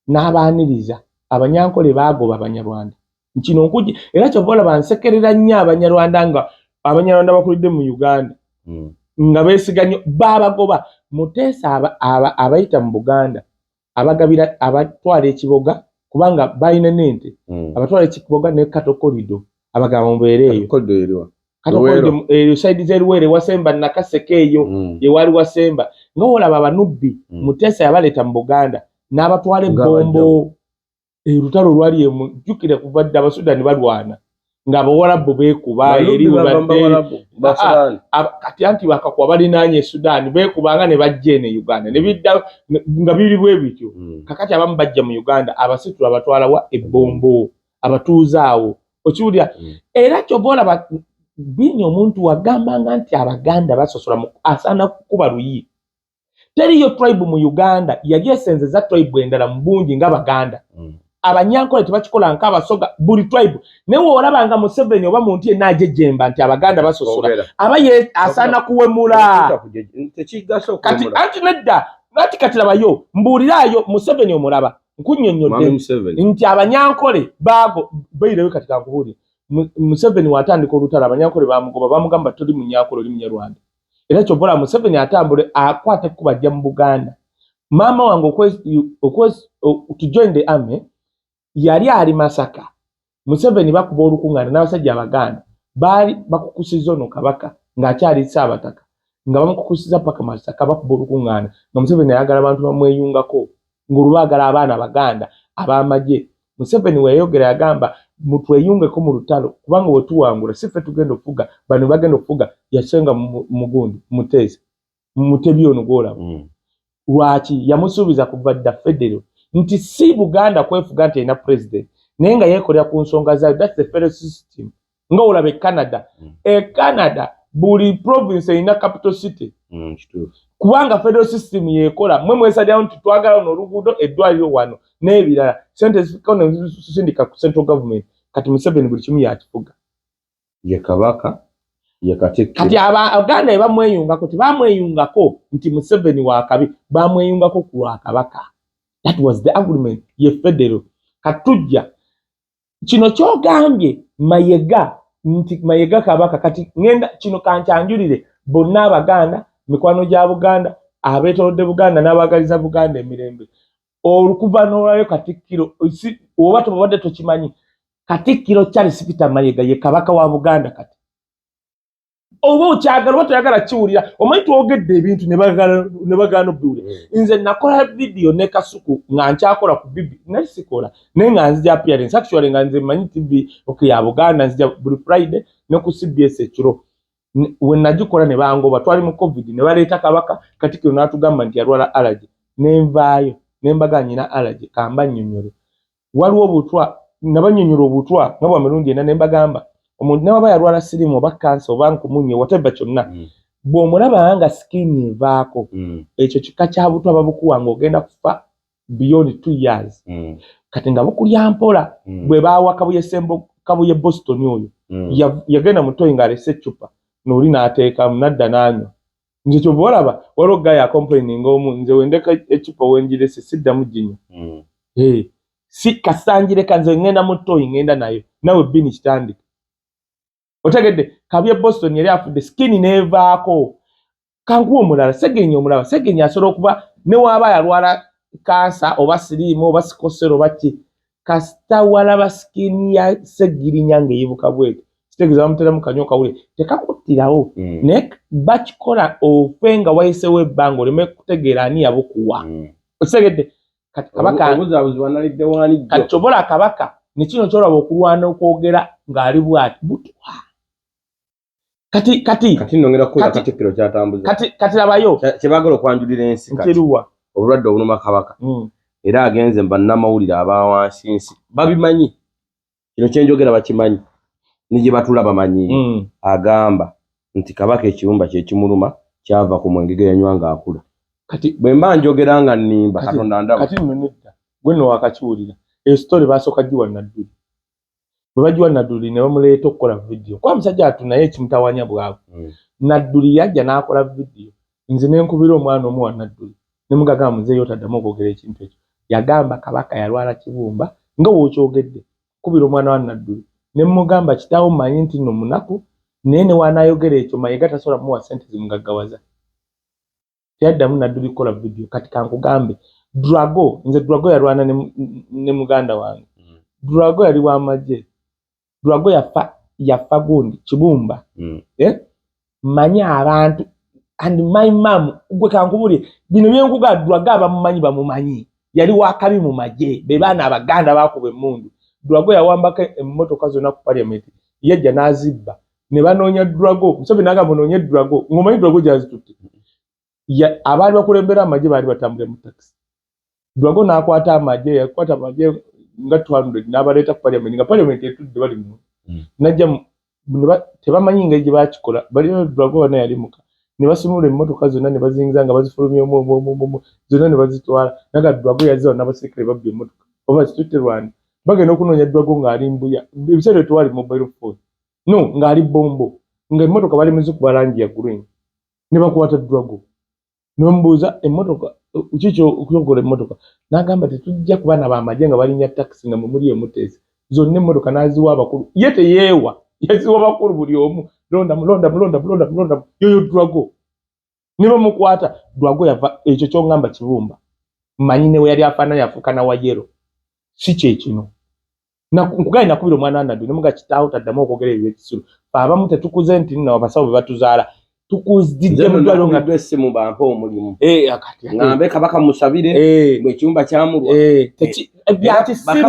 n'abaaniriza Abanyankole baagoba Abanyarwanda kino nkujja era kyobola bansekerera nnyo Abanyarwanda nga Abanyarwanda bakulidde mu Uganda nga beesiganye babagoba Muteesa abayita mu Buganda abagabira abatwala ekiboga kubanga balina nente abatwala ekiboga ne katokolido abagaba mbeereeyo katokolido eyo side zeruwere wasemba nakaseke eyo yewali wasemba nga olaba abanubbi Muteesa yabaleta mu Buganda n'abatwala ebbombo lutalo lwali mujjukire kubadde Abasudani balwana ng'Abawarabu beekuba eri kati anti bakakuba balinaanye Sudani beekubanga ne bajja ene Uganda ne bidda nga biri bwe bityo kakati abamu bajja mu Uganda abasitula abatwala wa ebbombo abatuuzaawo okiwulira era kyobola bini omuntu wagambanga nti Abaganda basosola asaana kukuba luyi teriyo tribe mu Uganda yali esenzeza tribe endala mu bungi ng'Abaganda Abanyankole tebakikola nk'Abasoga buli tribe newe olabanga Museveni oba muntu yenna ajejjemba nti Abaganda basosola aba ye asaana kuwemula kati anti nedda nati kati labayo mbuuliraayo Museveni omulaba nkunnyonnyodde nti Abanyankole baago beireyo kati kankubuulire Museveni watandika olutalo Abanyankole bamugoba bamugamba toli Munyankole oli Munyarwanda era kyobola Museveni atambule akwate kubajja mu Buganda maama wange to join the army yali ali Masaka Museveni bakuba olukungaana n'abasajja Abaganda baali bakukusiza ono Kabaka ng'akyali Ssaabataka nga bamukukusiza paka Masaka bakuba olukungaana nga Museveni ayagala abantu bamweyungako ng'olwagala abaana Abaganda ab'amagye Museveni weeyogera yagamba mutweyungeko mu lutalo kubanga bwe tuwangula si ffe tugenda okufuga bano bagenda okufuga yasenga mugundi Muteesa Mutebi ono gw'olaba lwaki yamusuubiza kuva dda federo nti si Buganda kwefuga nti erina president naye nga yeekolera ku nsonga zaayo that's the federal system nga olaba Canada Canada buli province erina capital city kubanga federal system yeekola mwe mwesalirawo nti twagala ono oluguudo eddwaliro wano n'ebirala sente zikono zisindika ku central government kati Museveni buli kimu yakifuga ye Kabaka ye Katikkiro kati Abaganda bamweyungako tebamweyungako nti Museveni wakabi bamweyungako ku lwa Kabaka. That was the agreement ye federal katujja kino kyogambye Mayega nti Mayega Kabaka kati ngenda kino kankyanjulire bonna Abaganda mikwano gya Buganda abeetolodde Buganda n'abagaliza Buganda emirembe olukuva n'olwayo Katikkiro oba tobadde tokimanyi Katikkiro Charles Peter Mayega ye Kabaka wa Buganda kati oba okyagala oba toyagala kiwulira omanyi twogedde ebintu ne bagana obbiwulira nze nakola video ne Kasuku nga nkyakola ku bibi naye sikola naye nga nzija appearance actually nga nze manyi TV ya Buganda nzija buli Friday ne ku CBS ekiro we nagikola ne bangoba twali mu COVID ne baleeta Kabaka Katikkiro n'atugamba nti yalwala allergy nenvaayo nembaga nyina allergy kamba nnyonnyole waliwo obutwa nabanyonyola obutwa nga bwa mirundi ena nembagamba omuntu n'aba yalwala sirimu oba kansa oba nkumunye whatever kyonna bw'omulaba nga skin evaako ekyo kika kya butwa babukuwa ng'ogenda kufa beyond 2 years kati nga bukulya mpola bwe baawa Kabuye Boston oyo yagenda mutoyi ng'alese eccupa n'oli n'ateekamu nadda n'anywa nje kyo bolaba walo gaya complaining nze wendeka ekipa wenjire sidda mujinyo si kasangire kanze ngenda mutoyi ngenda nayo nawe bini kitandika otegedde kabye Boston yali afudde skin nevaako kanguwo mulala segenyo mulala segenya asoro okuba ne waba yalwala kansa oba sirimu oba sikosero baki kasita walaba skin ya segiri nyange yibuka bwete kitegeza mutera mukanyoka ule tekakutirawo ne bakikola ofenga wayisewe ebango leme kutegeera ani yabukuwa osegedde kati kabaka obuzabuzi wanalidde wani kati chobola kabaka ne kino kyolaba okulwana okwogera ng'ali bwati butwa kati nongera ko katikiro kyatambuza kati labayo kyebagala okwanjulira ensi kati nkiruwa obulwadde obuluma kabaka era agenze bannamawulire abawansinsi babimanyi kino kyenjogera bakimanyi nije batula bamanyi agamba nti kabaka ekirumba kye kimuluma kyava ku mwengege yanywanga akula kati bwemba njogera nga nnimba katonda ndaba kati nonedda gwe no wakakiwulira e story basoka jiwa nadduli bwebajiwa nadduli ne bamuleeta okukola video kwa musajja atunaye ekimutawanya bwabo nadduli yajja n'akola video nze nenkubira omwana omu wa nadduli ne mugaga muzeeyo otaddamu okwogera ekintu ekyo yagamba kabaka yalwala kibumba nga wokyogedde kubira omwana wa nadduli ne mugamba kitaawo manyi nti no munaku naye ne wanayogera ekyo mayiga tasobola muwa sente zimugaggawaza yaddamu nadduli kukola video kati kankugambe Drago yalwana ne muganda wange Drago yali wa maje Drago yafa gundi kibumba manya abantu and my mom gwe kankubuli bino byenkuga Drago abamumanyi bamumanyi yali wakabi mu maje be bana abaganda bakube mundu Drago yawambaka emmotoka zonna ku parliament yejja nazibba ne banoonya Drago musobe naga bonoonya Drago ngomanyi Drago jazitutte ya abali bakulembera amaje bali batambule mu taxi Drago nakwata amaje yakwata amaje nga 200 n'abaleeta ku parliament nga parliament etudde bali mu najja tebamanyi ngeri gye bakikola bali Drago bana yali muka ne basimula emmotoka zonna ne bazingiza nga bazifulumya zonna ne bazitwala naga Drago yaziwa n'abasekere babbi emmotoka oba situtte Rwanda bagenda okunoonya Drago ng'ali mbuya ebiseera twali mobile phone no ng'ali bombo ng'emmotoka bali muzikuba langi ya green ne bakwata Drago nombuuza emmotoka kikyo okuyogola emmotoka n'agamba tetujja kuba na bamaje nga balinya taxi nga mumuli emutezi zonna emmotoka n'aziwa abakulu ye teyeewa yaziwa bakulu buli omu londa yoyo Drago ne bamukwata Drago yava ekyo kyongamba kibumba manyi ne we yali afaana yafukana wa yero si kyekino nkugaye nakubira omwana wanaddu ne muga kitaawo taddamu okwogera ebyo ekisulu abamu tetukuze nti nno abasawo be batuzaala tukuzdidde mudwalo nga twese mu bampa omulimu akati ngambe kabaka musabire mwe cyumba kyamulwa byati siru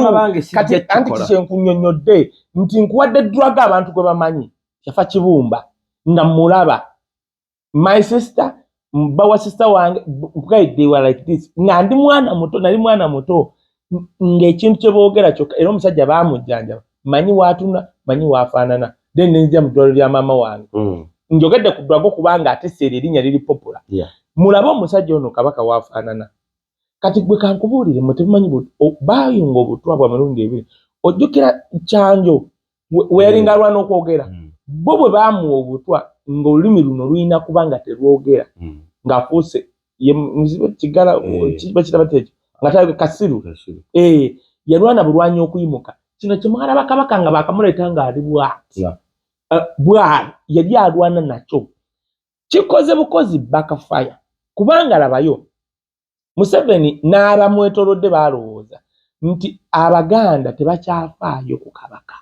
kati anti kyenkunyonyodde nti nkuwadde Drago abantu gwe bamanyi yafa kibumba nga mulaba my sister mbawa sister wange nkugaye they were like this nga ndi mwana muto ng'ekintu kye boogera kyokka era omusajja baamujjanjaba manyi waatuna manyi waafaanana then nenzija mu ddwaliro lya maama wange njogedde ku Drago kubanga ate seeri erinnya liri popular mulabe omusajja ono kabaka waafaanana kati gwe kankubuulire mwe temumanyi baayunga obutwa bwa mirundi ebiri ojjukira Kyanjo weyalinga alwana okwogera bo bwe baamuwa obutwa ng'olulimi luno lulina kubanga terwogera ng'afuuse kigala bakiraba tekyo nga tayo Kasiru yalwana bulwanyi okuyimuka kino kyemwala bakabaka nga bakamuleeta ng'ali bwali yali alwana nakyo kikoze bukozi backfire kubanga labayo Museveni n'abamwetolodde balowooza nti Abaganda tebakyafaayo ku kabaka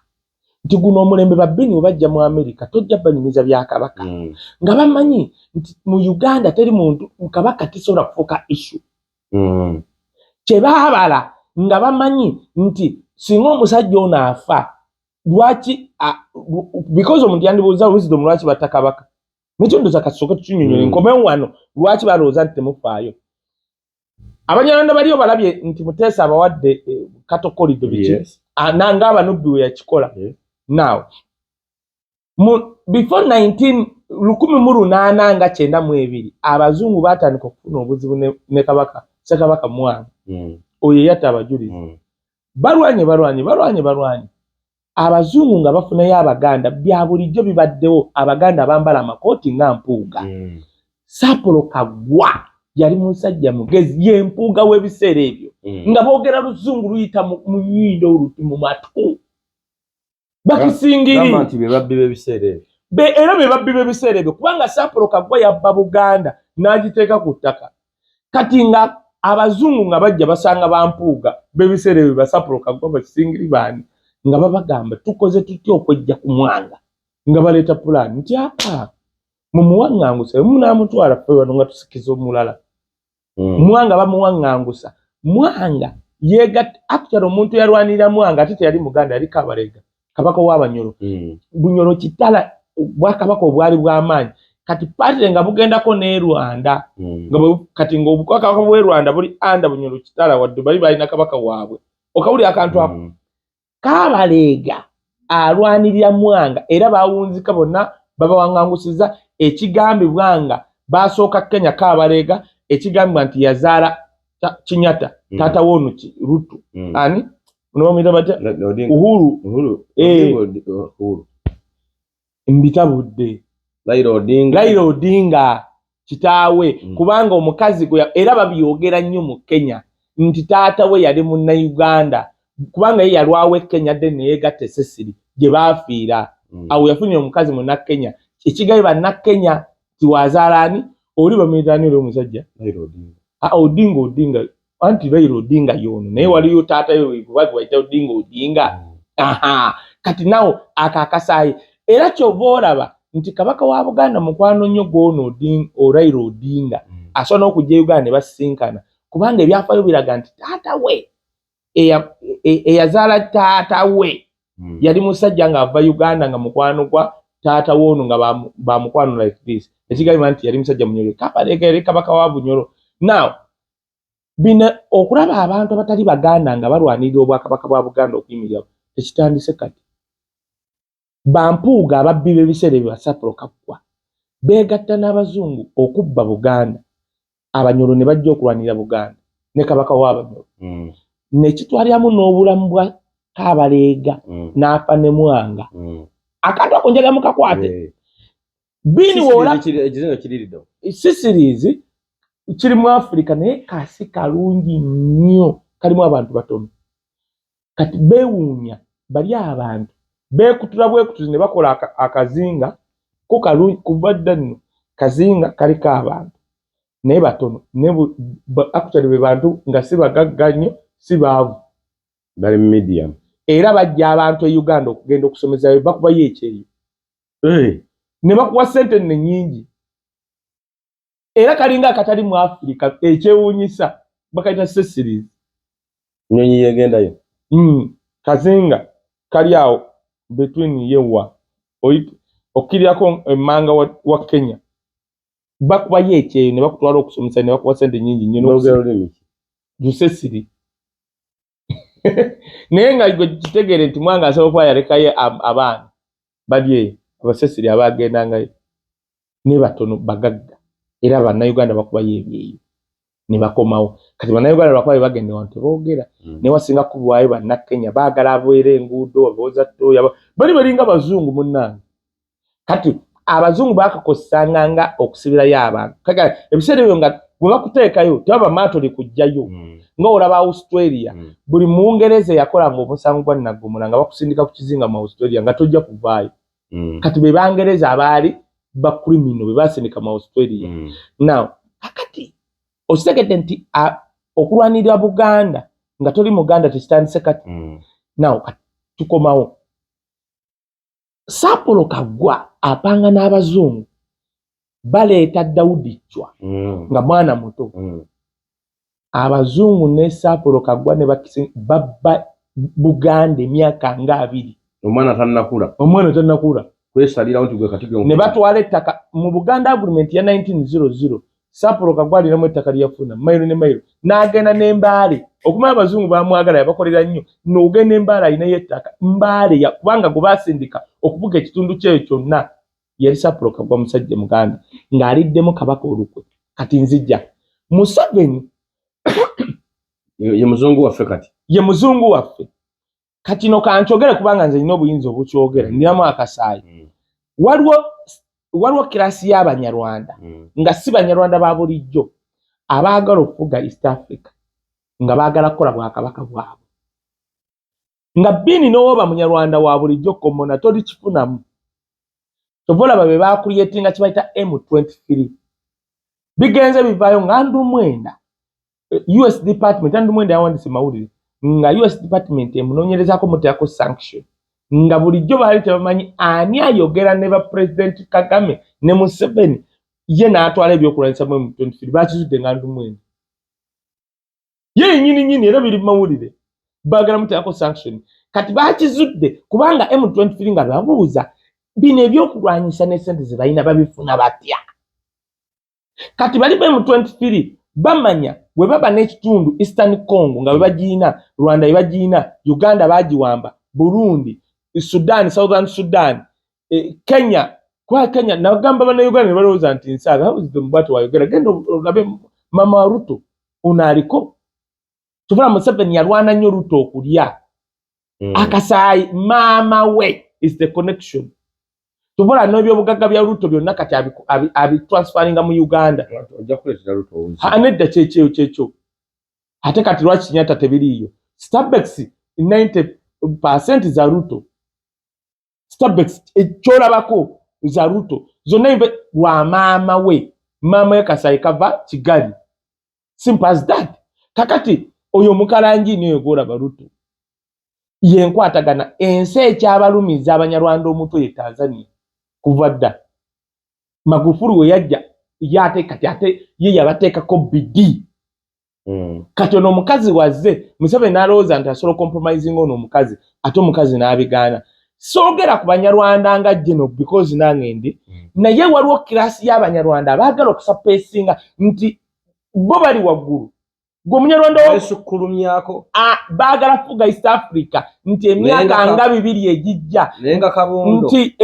nti guno omulembe babbini webajja mu Amerika tojja banyumiza bya kabaka nga bamanyi nti mu Uganda teri muntu kabaka tisobola kufuuka issue kyebaabala nga bamanyi nti singa omusajja ono afa lwaki because omuntu yandibuuza wisdom lwaki batta kabaka nekyo ndoza kasooka tukinyonyola nkomewo wano lwaki balowooza nti temufaayo Abanyarwanda baliyo balabye nti Muteesa abawadde katokolido biki nanga abanubbi we yakikola now before 1892 abazungu batandika okufuna obuzibu ne kabaka Ssekabaka Mwanga oyo yatta abajulizi balwanye abazungu nga bafunayo Abaganda bya bulijjo bibaddewo Abaganda bambala amakooti nga mpuuga Sapolo Kaggwa yali musajja mugezi yempuuga w'ebiseera ebyo nga boogera luzungu luyita mu nnyindo oluti mu matu bakisingiri nti be babbi b'ebiseera ebyo era be babbi b'ebiseera ebyo kubanga Sapolo Kaggwa yabba Buganda n'agiteeka ku ttaka kati nga abazungu nga bajja basanga bampuuga b'ebiseera ebyo ba Sapolo Kaggwa bakisingiri baani nga babagamba tukoze tutya okwejja ku Mwanga nga baleeta pulaani nti mumuwaŋŋangusa munaamutwala ffe wano nga tusikiza omulala Mwanga bamuwaŋŋangusa Mwanga yeegatta actually omuntu yalwanirira Mwanga ate teyali Muganda yali Kabalega kabaka w'Abanyoro Bunyoro kitala bwakabaka obwali bw'amaanyi kati patire nga bugendako ne Rwanda kati ng'obukabaka bw'e Rwanda buli anda Bunyoro kitala wadde bali balina kabaka waabwe okawuli akantu ako Kabalega alwanirira Mwanga era bawunzika bonna babawaŋŋangusiza ekigambibwa nga basooka Kenya Kabalega ekigambibwa nti yazaala Kinyata taata w'ono Ruto ani unomita batya Uhuru mbitabudde Raila Odinga kitaawe kubanga omukazi era babyogera nnyo mu Kenya nti taata we yali Munnayuganda kubanga ye yalwawo Kenya de neyegatta Cecily gye baafiira awo yafunye omukazi Munnakenya ekigayi Bannakenya tiwazaala ani oli bamuyitani oli omusajja Odinga anti Raila Odinga yono naye waliyo taata yo wayita Odinga kati nawo akakasayi era kyova olaba nti kabaka wa Buganda mukwano nnyo gwono Raila Odinga asobola n'okujja Uganda ne basisinkana kubanga ebyafaayo biraga nti taata we eyazaala taata we yali musajja ng'ava Uganda nga mukwano gwa taata w'ono nga bamukwano like this ekigamba nti yali musajja Munyoro Kabalega yali kabaka wa Bunyoro now bino okulaba abantu abatali Baganda nga balwanirira obwakabaka bwa Buganda okuyimirira tekitandise kati bampuuga ababbi b'ebiseera ebyo Sapolo Kaggwa beegatta n'abazungu okubba Buganda Abanyoro ne bajja okulwanirira Buganda ne kabaka w'Abanyoro nekitwaliramu n'obulamu bwa Kabalega n'afa ne Mwanga akantu ako njagala mukakwate bini wola Sicilies kiri mu Africa naye kasi kalungi nnyo kalimu abantu batono kati beewuunya bali abantu beekutula bwekutuzi ne bakola akazinga ko kalungi kubadda nno kazinga kaliko abantu naye batono actually be bantu nga si bagagga nnyo si baavu bali medium era bajja abantu e Uganda okugenda okusomeza bakubayo ekyeyo ne bakuwa ssente nnyingi era kalinga akatali mu Africa ekyewuunyisa bakayita Sicilies nyonyi yegendayo kazinga kali awo between yewa okiryako emmanga wa Kenya bakubayo ekyeyo ne bakutwala okusomesa ne bakuwa ssente nnyingi nnyo Sicily naye nga gwe kitegeere nti Mwanga asobola okuba yalekayo abaana bali eyo Abasicily abaagendangayo ne batono bagagga era Bannayuganda bakubayo ebyeyo ne bakomawo kati Bannayuganda bakubayo bagende wantu boogera ne wasinga kubwayo Bannakenya baagala abeera enguudo abooza ttooya bali balinga Bazungu munnange kati Abazungu baakakozesanga nga okusibirayo abantu kagala ebiseera ebyo nga bwe bakuteekayo tebaba maato likujjayo nga olaba Australia buli Muungereza yakolanga omusango gwa Nnaggumula nga bakusindika ku kizinga mu Australia nga tojja kuvaayo kati be Bangereza abaali bakrimino be basindika mu Australia now kakati okitegedde nti okulwanirira Buganda nga toli Muganda tekitandise kati now tukomawo Sapolo Kaggwa apanga n'Abazungu baleeta Daudi Chwa nga mwana muto Abazungu ne Sapolo Kaggwa ne babba Buganda emyaka nga 2 omwana tannakula kwesalira nti gwe kati ne batwala ettaka mu Buganda agreement ya 1900 Sapolo Kaggwa alinamu ettaka lyafuna mayiro ne mayiro n'agenda n'Embaale okumanya Abazungu bamwagala yabakolera nnyo n'ogenda Embaale alinayo ettaka Mbaale kubanga gwe baasindika okuvuga ekitundu kyeyo kyonna yali Sapolo Kaggwa musajja Muganda ng'aliddemu kabaka olukwe kati nzijja Museveni ye muzungu waffe kati ye muzungu waffe kati no kankyogere kubanga nze nina obuyinza obukyogera ndinamu akasaayi waliwo waliwo kirasi y'Abanyarwanda nga si Banyarwanda ba bulijjo abaagala okufuga East Africa nga baagala kukola bwakabaka bwabwe nga Bini n'oba Munyarwanda wa bulijjo komona toli kifunamu tobola babe bakuliyetinga kibayita M23 bigenze bivaayo nga ndumwenda US Department ndumwenda yawandise mawulire nga US Department emunoonyerezako muteako sanction nga bulijjo baali tebamanyi ani ayogera ne ba President Kagame ne Museveni ye n'atwala ebyokulwanyisa mu M23 bakizudde nga ndumwenda ye nyini era biri mawulire bagala muteako sanction kati bakizudde kubanga M23 nga babuuza bino ebyokulwanyisa ne sente ze balina babifuna batya kati bali M23 bamanya bwe baba n'ekitundu Eastern Congo nga bagiina Rwanda bagiina Uganda bagiwamba Burundi Sudan Southern Sudan Kenya kwa Kenya nagamba bana Uganda ne balowooza nti nsaaga hawuzidde mubwato wayogera genda olabe mama Ruto unaaliko tubula Museveni yalwana nnyo Ruto okulya akasaayi mama we is the connection tubula n'ebyobugagga bya Ruto byonna kati abi transferringa mu Uganda ojja kuleetera Ruto owuzi anedda kyekyo ate kati lwaki Kenyatta tebiriiyo Starbucks 90% za Ruto Starbucks ekyolabako za Ruto zonna imbe lwa mama we kasaayi kava Kigali simple as that kakati oyo mukalangi niyo golaba Ruto yenkwatagana ensi ekyabalumiza Abanyarwanda omutwe ye Tanzania kuva dda Magufuli we yajja yate kati ate ye yabateekako bidi kati ono omukazi wazze Museveni n'alowooza nti asobola compromising ono omukazi ate omukazi n'abigaana soogera ku Banyarwanda nga gino because nange ndi naye waliwo kirasi y'Abanyarwanda abaagala okusapeesinga nti bo bali waggulu gwe Munyarwanda wesukulumyako baagala kufuga East Africa nti emyaka nga 2 egijja nenga kabondo nti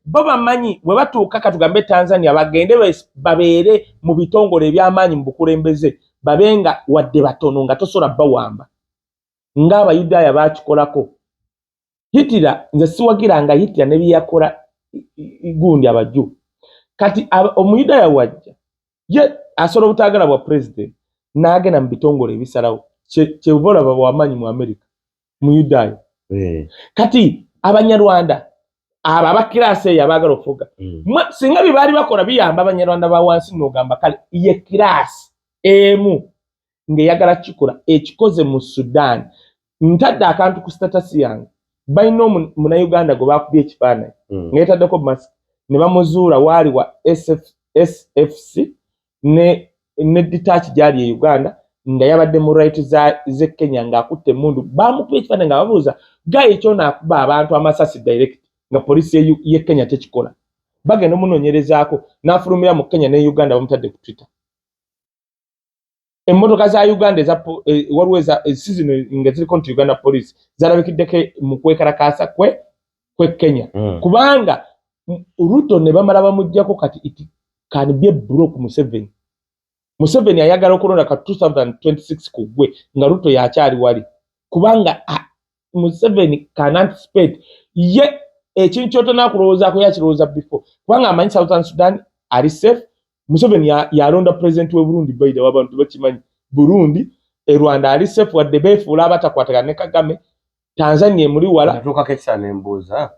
bo bamanyi bwe batuuka katugambe Tanzania bagende babeere mu bitongole eby'amaanyi mu bukulembeze babenga wadde batono nga tosobola bawamba ng'Abayudaaya baakikolako Hitler nze siwagiranga Hitler ne byeyakola gundi abajju kati Omuyudaaya wajja ye asobola obutaagala bwa president n'agenda mu bitongole ebisalawo kyebuvola bw'amaanyi mu America Muyudaaya kati Abanyarwanda abo abakirasi eyo abaagala okufuga singa bye baali bakola biyamba Abanyarwanda ba wansi n'ogamba kale ye kirasi emu ng'eyagala kikola ekikoze mu Sudan ntadde akantu ku status yange balina Munnayuganda gwe baakubye ekifaananyi ng'etaddeko mask ne bamuzuula waali wa SFC ne detach gyali e Uganda nga yabadde mu right ze Kenya ng'akutte emmundu baamukubye ekifaananyi nga babuuza gaye ekyona akuba abantu amasasi direct nga polisi ye Kenya tekikola bagenda omunoonyerezaako n'afulumira mu Kenya ne Uganda bamutadde ku Twitter emmotoka za Uganda waliwo season nga ziriko nti Uganda police zalabikiddeko mu kwekalakaasa kwe Kenya kubanga Ruto ne bamala bamuggyako kati it can be broke Museveni ayagala okulonda ka 2026 ku gwe nga Ruto yakyali wali kubanga Museveni can anticipate ye ekintu kyotona kulowoozaako yakirowooza before kubanga amanyi Southern Sudan ali safe Museveni yalonda president we Burundi baida w'abantu bakimanyi Burundi Rwanda ali safe wadde beefuula abatakwatagana ne Kagame Tanzania emuli wala atuukako ekisana embuuza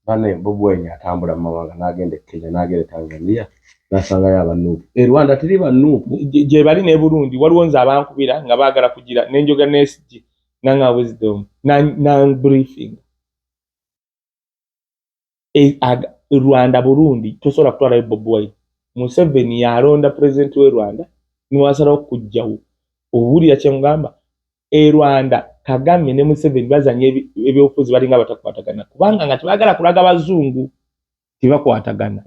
bane Bobwenya atambula mu mawanga n'agenda Kenya n'agenda Tanzania n'asangayo abanuupu Rwanda teri bannuupu gye bali ne Burundi waliwo nze abankubira nga baagala kugira n'enjoga n'SG nanga wisdom na briefing Rwanda Burundi tosobola kutwalayo Bobi Wine Museveni yalonda president we Rwanda niwasalawo kujjawo obuwulira kye mugamba Rwanda Kagame ne Museveni bazanya ebyobufuzi balinga batakwatagana kubanga nga tebagala kulaga bazungu tebakwatagana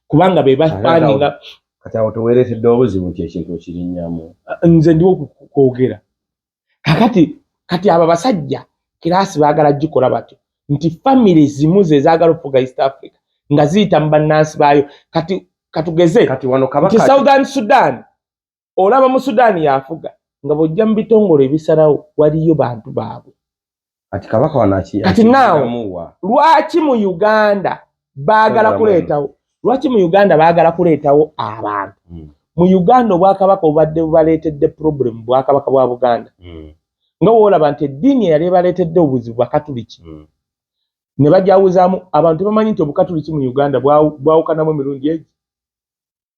kubanga be bafaninga kati awo teweeretedde obuzibu nti ekintu ekirinnyamu nze ndiwo kwogera kati aba basajja kirasi baagala gikola batyo nti family zimu ze zaagala okufuga East Africa nga ziyita mu bannansi baayo kati katugeze kati wano kabaka Southern Sudan olaba mu Sudan yafuga nga bojja mu bitongole ebisalawo waliyo bantu baabwe kati kabaka wanaki kati naawe lwaki mu Uganda baagala kuleetawo lwaki mu Uganda baagala kuleetawo abantu mu Uganda obwakabaka obadde bubaleetedde problem bwakabaka bwa Buganda nga woolaba nti eddiini yali baleetedde obuzibu bwa Katuliki ne bajawuzaamu abantu bamanyi nti obukatuliki mu Uganda bwawukanamu emirundi egi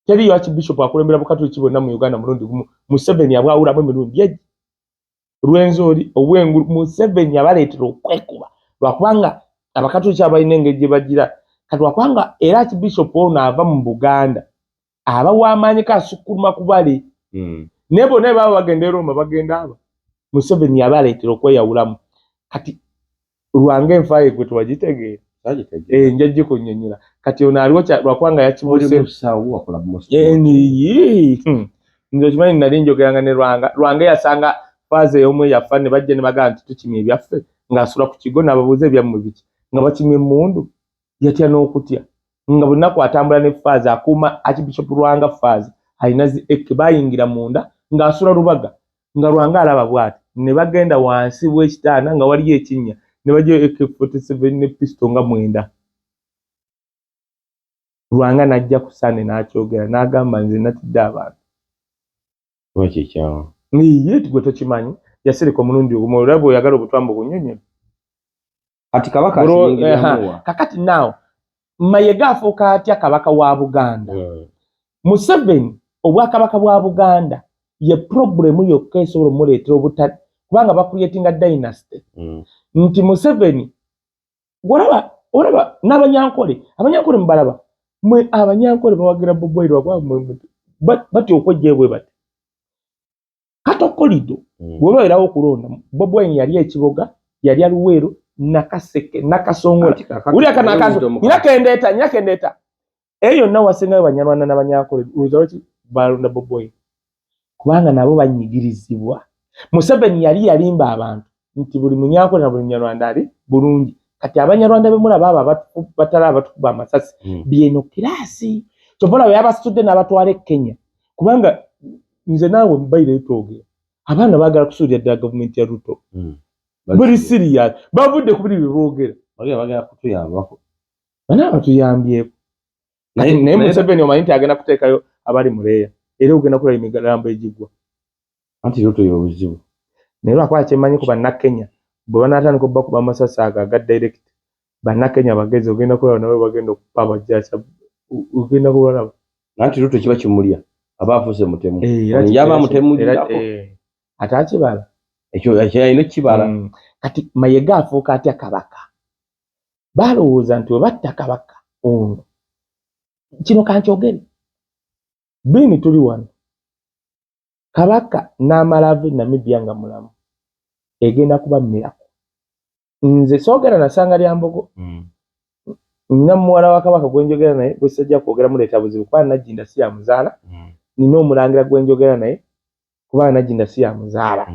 teriyo Archbishop akulembera bukatuliki bwonna mu Uganda mulundi gumu Museveni abwawulamu emirundi egi Lwenzori obwengu Museveni abaleetera okwekuba lwakubanga abakatuliki abalina engeri gye bagira kati lwakubanga era Archbishop ono ava mu Buganda aba w'amaanyi kasukkuluma ku bale naye bonna baba bagenda e Roma bagenda aba Museveni abaleetera okweyawulamu kati Lwange enfaye gwe twagitegeera njajja kunnyonnyola kati ono aliwo lwakubanga yakimuse nze kimanyi nali njogeranga ne Lwange yasanga faaza ey'omwe yafa ne bajja ne bagamba nti tukimye ebyaffe ng'asula ku kigo n'ababuuza ebyammwe biki nga bakimye emmundu yatya n'okutya nga bunaku atambula ne faaza akuuma Archbishop Lwanga faaza alina bayingira munda ng'asula Lubaga nga Lwanga alaba bw'ati ne bagenda wansi w'ekitaana nga waliyo ekinnya ne bajja AK-47 ne pistol nga 9 Lwanga n'ajja ku Sande n'akyogera n'agamba nze natidde abantu wakikyawa ye gwe tokimanyi yasirika omulundi ogumu olaba oyagala obutwambu bunnyonnyola kati kabaka akiyingiramuwa kakati naawe Mayiga afuuka atya kabaka wa Buganda Museveni obwakabaka bwa Buganda ye problemu yokka esobola omuleetera obutali kubanga bakuyetinga dynasty nti Museveni olaba n'abanyankole mubalaba mwe abanyankole bawagira Bobi Wine lwakubanga batya okwejja bwe bati Katokolido bw'obeerawo okulonda Bobi Wine yali ekiboga yali Luweero Nakaseke Nakasongola uli akanakazo nyakendeeta eyo yonna wasingayo Banyarwanda n'abanyankole luzaweki balonda Bobi Wine kubanga nabo banyigirizibwa Museveni yali yalimba abantu nti buli munyankole na buli Munyarwanda ali bulungi kati Abanyarwanda bemulaba abo batala abatukuba amasasi byeno kirasi kyobala yabasitudde n'abatwala Kenya kubanga nze naawe mbaire twogera abaana baagala kusuulira ddala gavumenti ya Ruto buli serious bavudde ku buli biboogera bagala kutuyambako bana batuyambyeko naye Museveni omanyi nti agenda kuteekayo abali muleeya era ogenda kulaba emigalambo egigwa anti Ruto y'obuzibu naye lwakuba kyemanyi ku bannakenya bwe banaatandika okubakuba amasasi ago aga direct bannakenya bagezi ogenda kulaba nabo bagenda okupa abajjasa ogenda kubalaba anti Ruto kiba kimulya aba afuuse mutemu yaba mutemu ate akibala ekyo ayina kibala kati Mayiga afuuka atya kabaka balowooza nti webatta kabaka ono kino kankyogere bini tuli wano kabaka n'amala ava Namibia nga mulamu egenda kuba miraku nze soogera nasanga lya mbogo nina muwala wa kabaka gwenjogera naye gwe sajja kwogera muleeta buzibu kubanga Najjinda si yamuzaala nina omulangira gwenjogera naye kubanga Najjinda si yamuzaala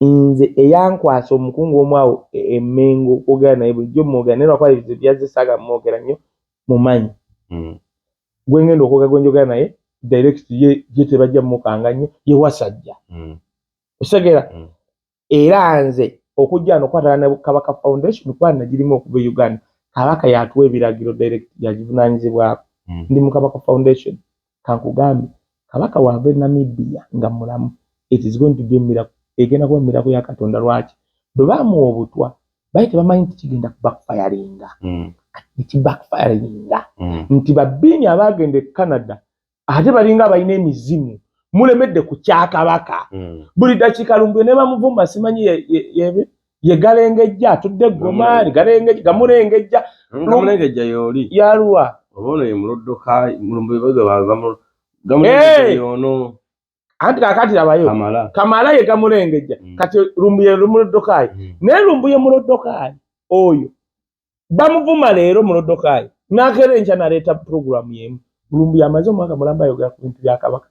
nze eyankwasa omukungu omwawo Emmengo okwogera naye bulijjo mwogera naye lwakuba ebyo byazisaaga mwogera nnyo mumanyi gwengenda okwogera gwenjogera naye direct ye tebajja mukanga nnyo ye wasajja osegera era nze okujja wano okwatagana ne Kabaka Foundation kuba nagirimu okuva Uganda kabaka yatuwa ebiragiro direct yagivunaanyizibwako ndi mu Kabaka Foundation kankugambe kabaka waava Namibia nga mulamu it is going to be miracle egenda kuba miracle ya Katonda lwaki bwe bamuwa obutwa baite bamanyi nti kigenda backfiringa backfiringa nti babbiini abagenda e Canada ate balinga abalina emizimu mulemedde ku kyakabaka buli dakiika Lumbuye ne bamuvumba simanyi ye galengejja atudde Gomari gamulengejja yoli yaluwa obono ye muloddoka Lumbuye gamulengejja yono anti kakati labayo Kamala ye gamulengejja kati Lumbuye muloddokayi naye Lumbuye muloddokayi oyo bamuvuma leero muloddokayi n'akerenca n'aleeta program yemu Lumbuye amaze omwaka mulamba ayogera ku bintu bya kabaka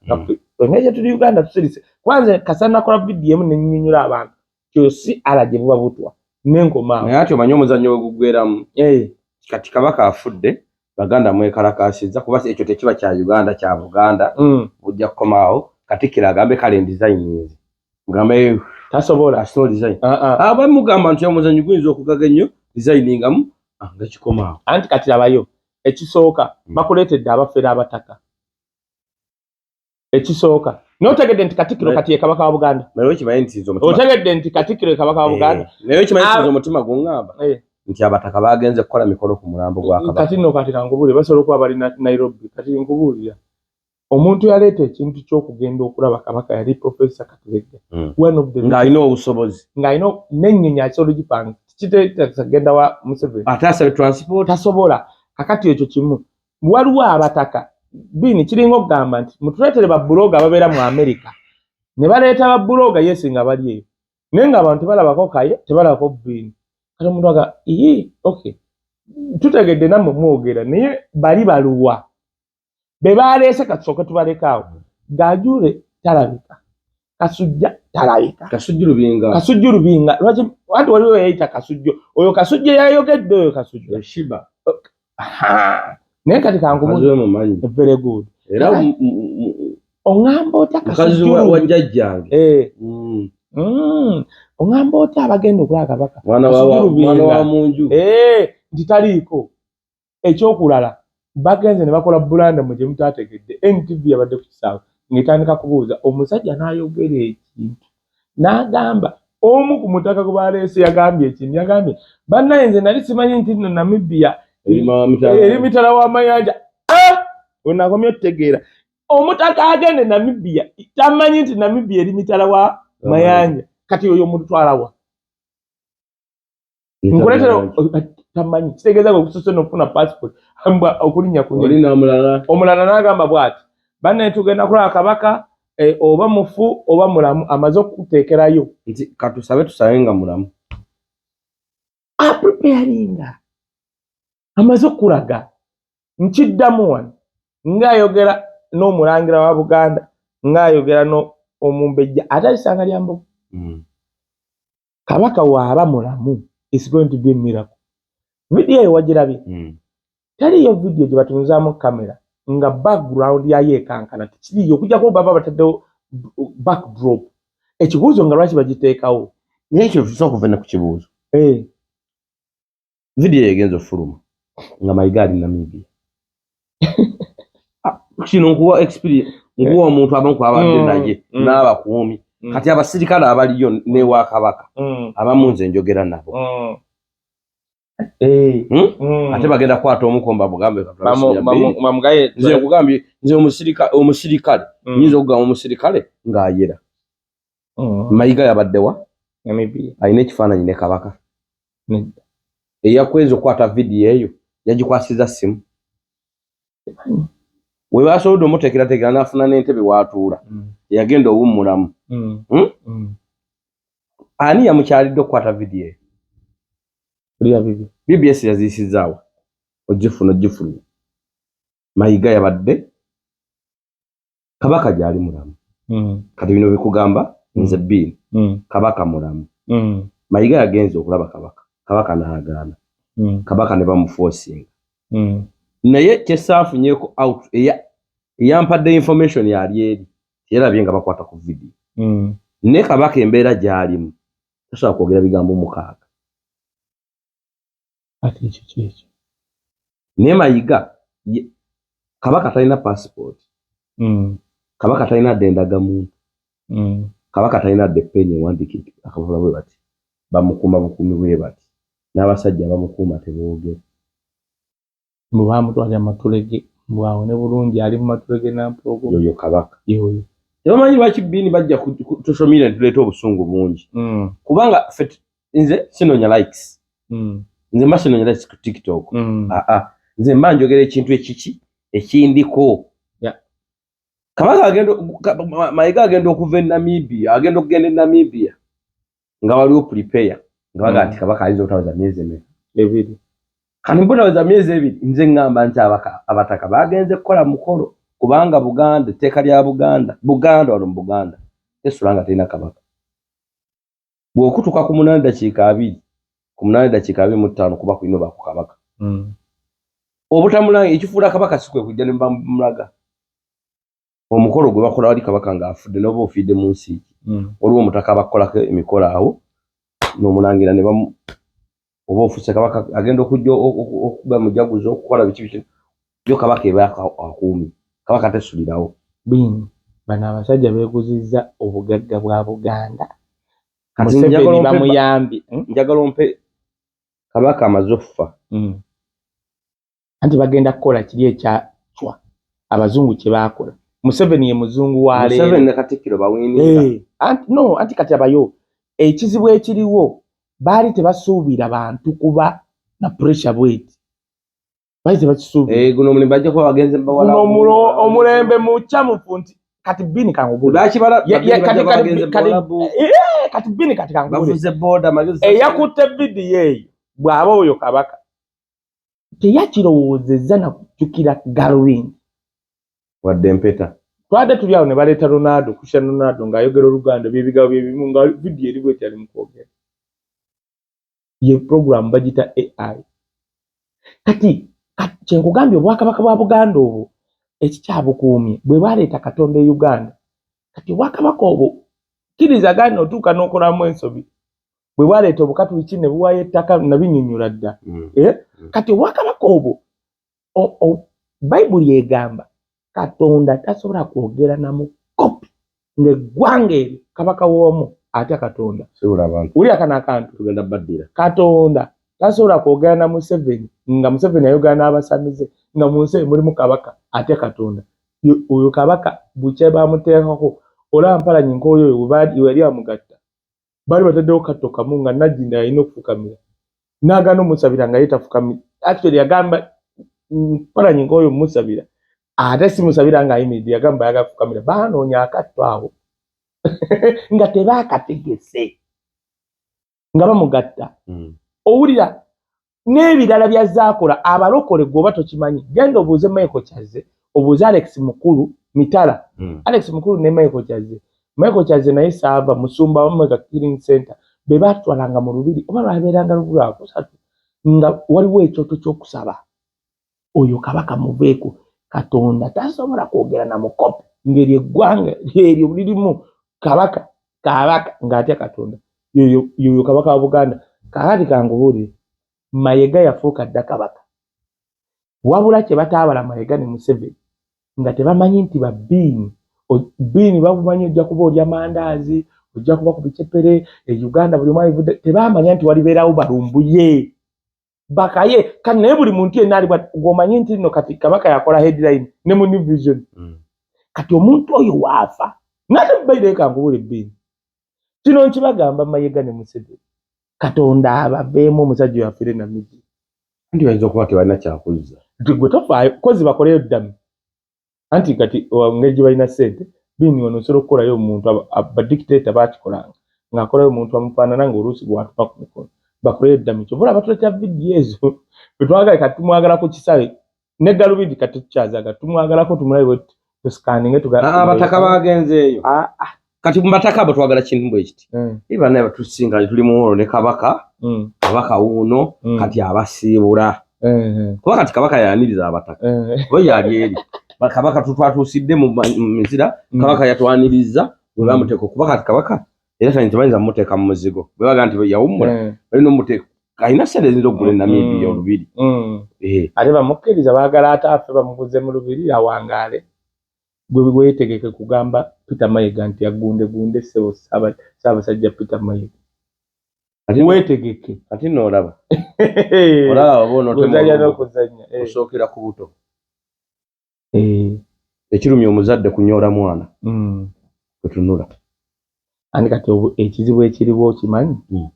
onyeje tuli Uganda tusirise kwanza kasana kola video emu nenyinyula abantu kyosi alaje buba butwa nenkoma naye ati omanyi omuzannyo ogugweramu kati kabaka afudde Baganda mwekalakasizza kuba ekyo tekiba kya Uganda kya Buganda bujja kukomaawo Katikkiro agambe kale design ezi ngambe tasobola asol design abamugamba nti omuzannyo guyinza okugaga ennyo designingamu nga kikomaawo anti kati labayo ekisooka bakuleetedde abafera abataka ekisooka notegedde nti Katikkiro kati ye kabaka wa Buganda nayo kimanyi nti nzo mutima otegedde nti Katikkiro kabaka wa Buganda nayo kimanyi nti nzo mutima gungamba nti abataka bagenze kukola mikolo ku mulambo gwa kabaka kati no kati kangubule basobola kuba bali Nairobi kati nkubulira omuntu yaleeta ekintu ky'okugenda okulaba kabaka yali Professor Kateregga one of the ng'alina obusobozi ng'alina n'ennyonyi asobola gipanga kitagenda wa Museveni atasabe transport tasobola kakati ekyo kimu waliwo abataka bini kiringa okugamba nti mutuleetere babbuloga ababeera mu America ne baleeta babbuloga yesinga bali eyo naye ng'abantu tebalabako kaye tebalabako bini kati omuntu aga okay tutegedde nammwe mwogera naye bali baluwa be baleese kasooka tubalekaawo Gaajule talabika Kasujja talabika Kasujju Lubinga lwaki watu waliwo yayita Kasujju oyo Kasujja yayogedde oyo Kasujja Shiba naye kati kankumanyi very good era ongamba ota Kasujju wa jjajjange ongamba ota abagenda okulaba kabaka mwana wa munju nti taliiko ekyokulala bagenze ne bakola bulanda mu gye mutategedde NTV yabadde ku kisaawe ng'etandika kubuuza omusajja n'ayogera ekintu n'agamba omu ku mutaka gwe baleese yagambye ekintu yagambye bannaye nze nali simanyi nti nno Namibia eri mitala w'amayanja wenakomye otutegeera omutaka agende Namibia tamanyi nti Namibia eri mitala wa mayanja kati oyo omutwalawa nkuleetera tamanyi kitegeeza okusosa n'okufuna passport okulinnya ku omulala n'agamba bw'ati bannaye tugenda kulaba kabaka oba mufu oba mulamu amaze okuteekerayo nti katusabe nga mulamu apreparinga amaze okulaga nkiddamu wano ng'ayogera n'omulangira wa Buganda ng'ayogera n'omumbejja atalisanga lya mbogo kabaka waaba mulamu is going to be a miracle video eyo wagirabye taliyo video gye batunzaamu kamera nga background yayo ekankana tekiriyo okujjako baba bataddewo backdrop ekibuuzo nga lwaki bagiteekawo naye ekyo tusobola ku kibuuzo video egenza ofuluma nga Mayiga ali Namibia kino nkuwa experience nkuwa omuntu abamu abadde naye n'abakuumi kati abasirikale abaliyo ne wa kabaka abamu nze njogera nabo ate bagenda kwata omukomba bugambe mamugaye nze nkugambye nze omusirikale nyinza okugamba omusirikale ng'ayera Mayiga yabaddewa Namibia alina ekifaananyi ne kabaka eyakweza okwata vidiyo eyo yagikwasiza simu we basobodde omuteekerateekera n'afuna n'entebe w'atuula yagenda owummulamu ani yamukyalidde okukwata vidiyo eyo BBS yaziisizaawa ogifulumya Mayiga yabadde kabaka gyali mulamu kati bino bikugamba nze bbiri kabaka mulamu Mayiga yagenze okulaba kabaka n'agaana kabaka ne bamufoosinga naye kyesaafunyeeko out eyampadde information yali eri yerabye nga bakwata ku vidiyo ne kabaka embeera gy'alimu tasobola kwogera bigambo 6 ati ekyo ne Mayiga kabaka talina passport kabaka talina ddendagamuntu kabaka talina dde penny ewandiikike akabula bwe bati bamukuuma bukuumi bwe bati n'abasajja bamukuuma teboogera mbu bamutwalira amatulege mbwawo ne bulungi ali mu matulege nampogo yoyo kabaka yoyo tebamanyi lwaki bbiini bajja ku social media tuleeta obusungu bungi kubanga nze sinonya likes nze mba sinonya likes ku TikTok nze mba njogera ekintu ekiki ekindiko kabaka Mayiga agenda okuva e Namibia agenda okugenda e Namibia nga waliwo prepare nga baga nti kabaka ayinza okutaweza myezi ebiri kati mpotaweza myezi ebiri nze ngamba nti abataka bagenze kukola mukolo kubanga Buganda etteeka lya Buganda wano mu Buganda tesula nga terina kabaka bw'okutuuka ku 8 dakiika 2 ku 8 dakiika 25 kuba kulina baku kabaka obutamulanga ekifuula kabaka sikwe kujja ne bamulaga omukolo gwe bakola wali kabaka ng'afudde n'oba ofiidde mu nsi waliwo omutaka abakolako emikolo awo n'omulangira ne oba ofuse kabaka agenda okujja okuba mujaguzo okukola biki yo kabaka ebaka akumi kabaka tesulirawo bini bana abasajja beeguzizza obugagga bwa Buganda kati Museveni bamuyambye njagala ompe kabaka amazoffa anti bagenda kukola kiri ekyacwa abazungu kye baakola Museveni ye muzungu wa leero Museveni ne Katikkiro bawiniira anti kati abayo ekizibu ekiriwo baali tebasuubira bantu kuba na pressure bweti baali tebakisuubira guno omulembe bajja kuba bagenze mbawala omulembe mukyamufu nti kati bini kangubula kati bini kati kangubula bavuze boda magezi eyakutte vidiyo eyo bw'aba oyo kabaka teyakirowoozezza na kujjukira Galwing wadde empeta twade tuli awo ne baleeta Ronaldo Cristiano Ronaldo ng'ayogera Oluganda by'ebigambo byebimu nga vidiyo eri bweti ali mu kwogera ye program bagita AI kati kyenkugambye obwakabaka bwa Buganda obwo ekikyabukuumye bwe baleeta Katonda e Uganda kati obwakabaka obwo kirizaganya otuuka n'okolamu ensobi bwe bwaleeta Obukatuliki ne buwaayo ettaka nabinyonnyola dda kati obwakabaka obwo Bayibuli egamba Katonda tasobola kwogera na mukopi ng'eggwanga eryo kabaka w'omu atya Katonda uli akana akantu tugenda baddira Katonda tasobola kwogera na Museveni nga Museveni ayogera n'abasamize nga mu nsi mulimu kabaka atya Katonda oyo kabaka bukye bamuteekako olaba Mpalanyi nk'oyo yali amugatta baali bataddewo katto kamu nga Nagginda yalina okufukamira n'agaana omusabira nga ye tafukamira actually yagamba Mpalanyi nk'oyo musabira ate si musabira ng'ayimiridde yagamba yagafukamira baanoonya akatto awo nga tebaakategese nga bamugatta owulira n'ebirala byazaakola abalokole gwoba tokimanyi genda obuuze Michael Kyaze obuuze Alex Mukulu Mitala Alex Mukulu ne Michael Kyaze naye saava musumba wa Mega Healing Center be baatwalanga mu lubiri oba lwabeeranga lwakusatu nga waliwo ekyoto ky'okusaba oyo kabaka muveeko Katonda tasobola kwogera na mukopi ngeri eggwanga eryo lirimu kabaka ng'atya Katonda yoyo kabaka wa Buganda kakati kangubuulire Mayiga yafuuka dda kabaka wabula kye bataabala Mayiga ne Museveni nga tebamanyi nti babbiini babumanyi ojja kuba olya mandaazi ojja kuba ku bicepere Uganda buli omu ayivudde tebamanya nti walibeerawo balumbuye bakaye kandi naye buli muntu yenna ali gw'omanyi nti nno kati kabaka yakola headline ne mu New Vision kati omuntu oyo waafa nate bayireyo kangubuule bbiini kino nkibagamba Mayiga ne Museveni Katonda abaveemu omusajja oyo afiire Namibia anti bayinza okuba tebalina kyakuzza gwe tofaayo kozi bakoleyo ddamu anti kati ngeri gye balina ssente bini ono osobola okukolayo omuntu abadikiteeta baakikolanga ng'akolayo omuntu amufaanana ng'oluusi bw'atuma ku mikono bakoleyo ddamu ekyo bula batuletya vidiyo ezo bwetwagala kati tumwagalako kisawe ne Galubindi kati tukyazaga tumwagalako tumulabe tusikaninge abataka bagenzeeyo kati mu bataka abo twagala kintu bwe kiti iba naye batusinga tuli muwolo ne kabaka kabaka wuuno kati abasiibula kuba kati kabaka yaniriza abataka we yali eri kabaka twatuusidde mu mizira kabaka yatwaniriza we bamuteeka okuba kati kabaka era tani tebayinza mumuteeka mu muzigo bwe baga nti yawummula balina omuteeka alina sente eziyinza okugula Namibia olubiri ate bamukkiriza baagala ataafe bamuguze mu lubiri awangaale gwe weetegeke kugamba Peter Mayiga nti agundegunde ssebo Ssaabasajja Peter Mayiga weetegeke ati noolaba olaba oba osookera ku buto ekirumya omuzadde kunyoola mwana kwetunula andi kati ekizibu ekiriwo okimanyi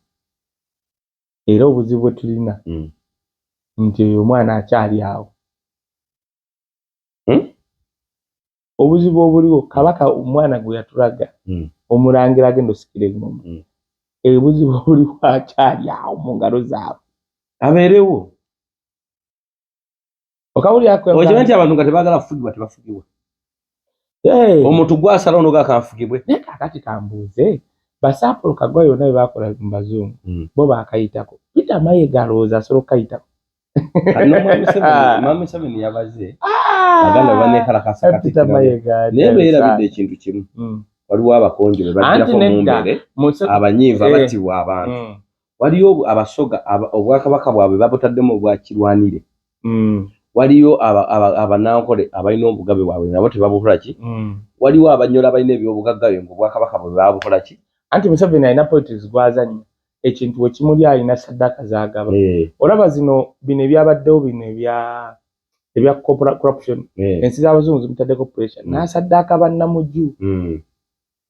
era obuzibu bwe tulina nti oyo omwana akyali awo obuzibu obuliwo kabaka omwana gwe yatulaga omulangira agenda osikira engoma obuzibu obuliwo akyali awo mu ngalo zaabwe abeerewo okimanyi nti abantu nga tebaagala kufugibwa tebafugibwa omuntu gwasala ono gakanfugibwe naye kakati kambuuze Basaapolo Kaggwa yonna bye baakola mu bazungu bo baakayitako Peter Mayiga alowooza asobola okukayitako Mama Museveni yabaze aganda baneekalakasa kati naye beerabidde ekintu kimu waliwo abakonjo be bagirako mu mbere abanyiivu abattibwa abantu waliyo abasoga obwakabaka bwabwe babutaddemu obwakirwanire waliyo abanankole abalina obugabe bwabwe nabo tebabukola ki waliwo abanyola abalina ebyobugagga bwe ngo Bwakabaka bwe babukola ki anti Museveni alina politics gwazanya ekintu wekimuli alina saddaaka zagaba olaba bino ebyabaddewo bino ebya corruption ensi z'abazungu zimutaddeko pressure n'asaddaaka bannamujju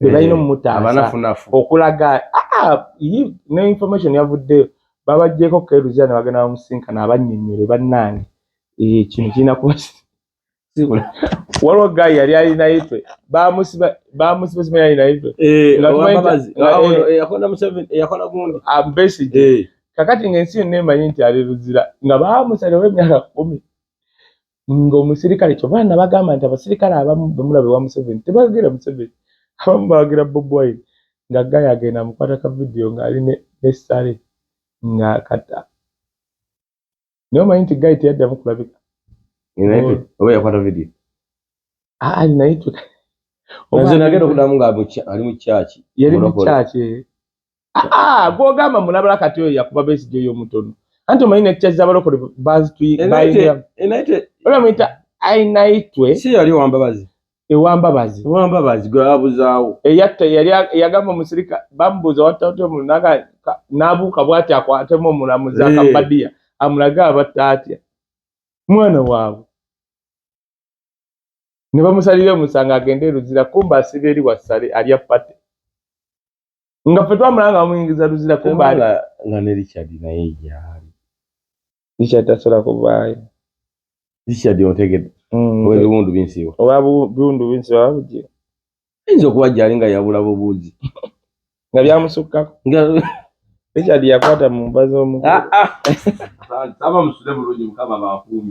bebalina omutaasa okulaga ne information yavuddeyo babajjeko Kairuzi ne bagenda bamusinkana abannyonnyole bannange kino kirina kuba waliwo gayi yali alina yitwe bamusiba simanya alina yitwe yakola gundi Besigye kakati ng'ensi yonna emanyi nti ali luzira nga bamusalewo emyaka 10 ng'omusirikale ky'obaana bagamba nti abasirikale abamu bemulabe wa Museveni tebagira Museveni abamu bagira Bobi Wine nga gayi agenda amukwata ka vidiyo ng'ali n'essale ng'akata naye omanyi nti gayi teyaddamu kulabika oba yakwata vidiyo ali nayitwe nze nagenda okudamu nga ali mu kyaki yali mu kyaki gwogamba mulabala kati oyo yakuba Besigye ey'omutono anti omanyi nekyazza abalokole olwamuyita ayinaitwe si yali ewambabazi gwe babuzaawo yagamba omusirika bamubuuza wattaomu n'abuuka bw'ati akwatemu omulamuzi akabadiya amulage abatta atya mwana waabwe ne bamusalira omusango agende Luzira kumba asiba eri wassale alya pate nga ffe twamulanga bamuyingiza Luzira kumba nga ne Richard naye yali Richard tasobola kuvaayo Richard otegedde obuwundu binsiiwa obuwundu binsiiwa babujje ayinza okuba gyali nga yabula bubuuzi nga byamusukkako Richard yakwata mu mbaza omu aba musule bulungi mukama baakuumi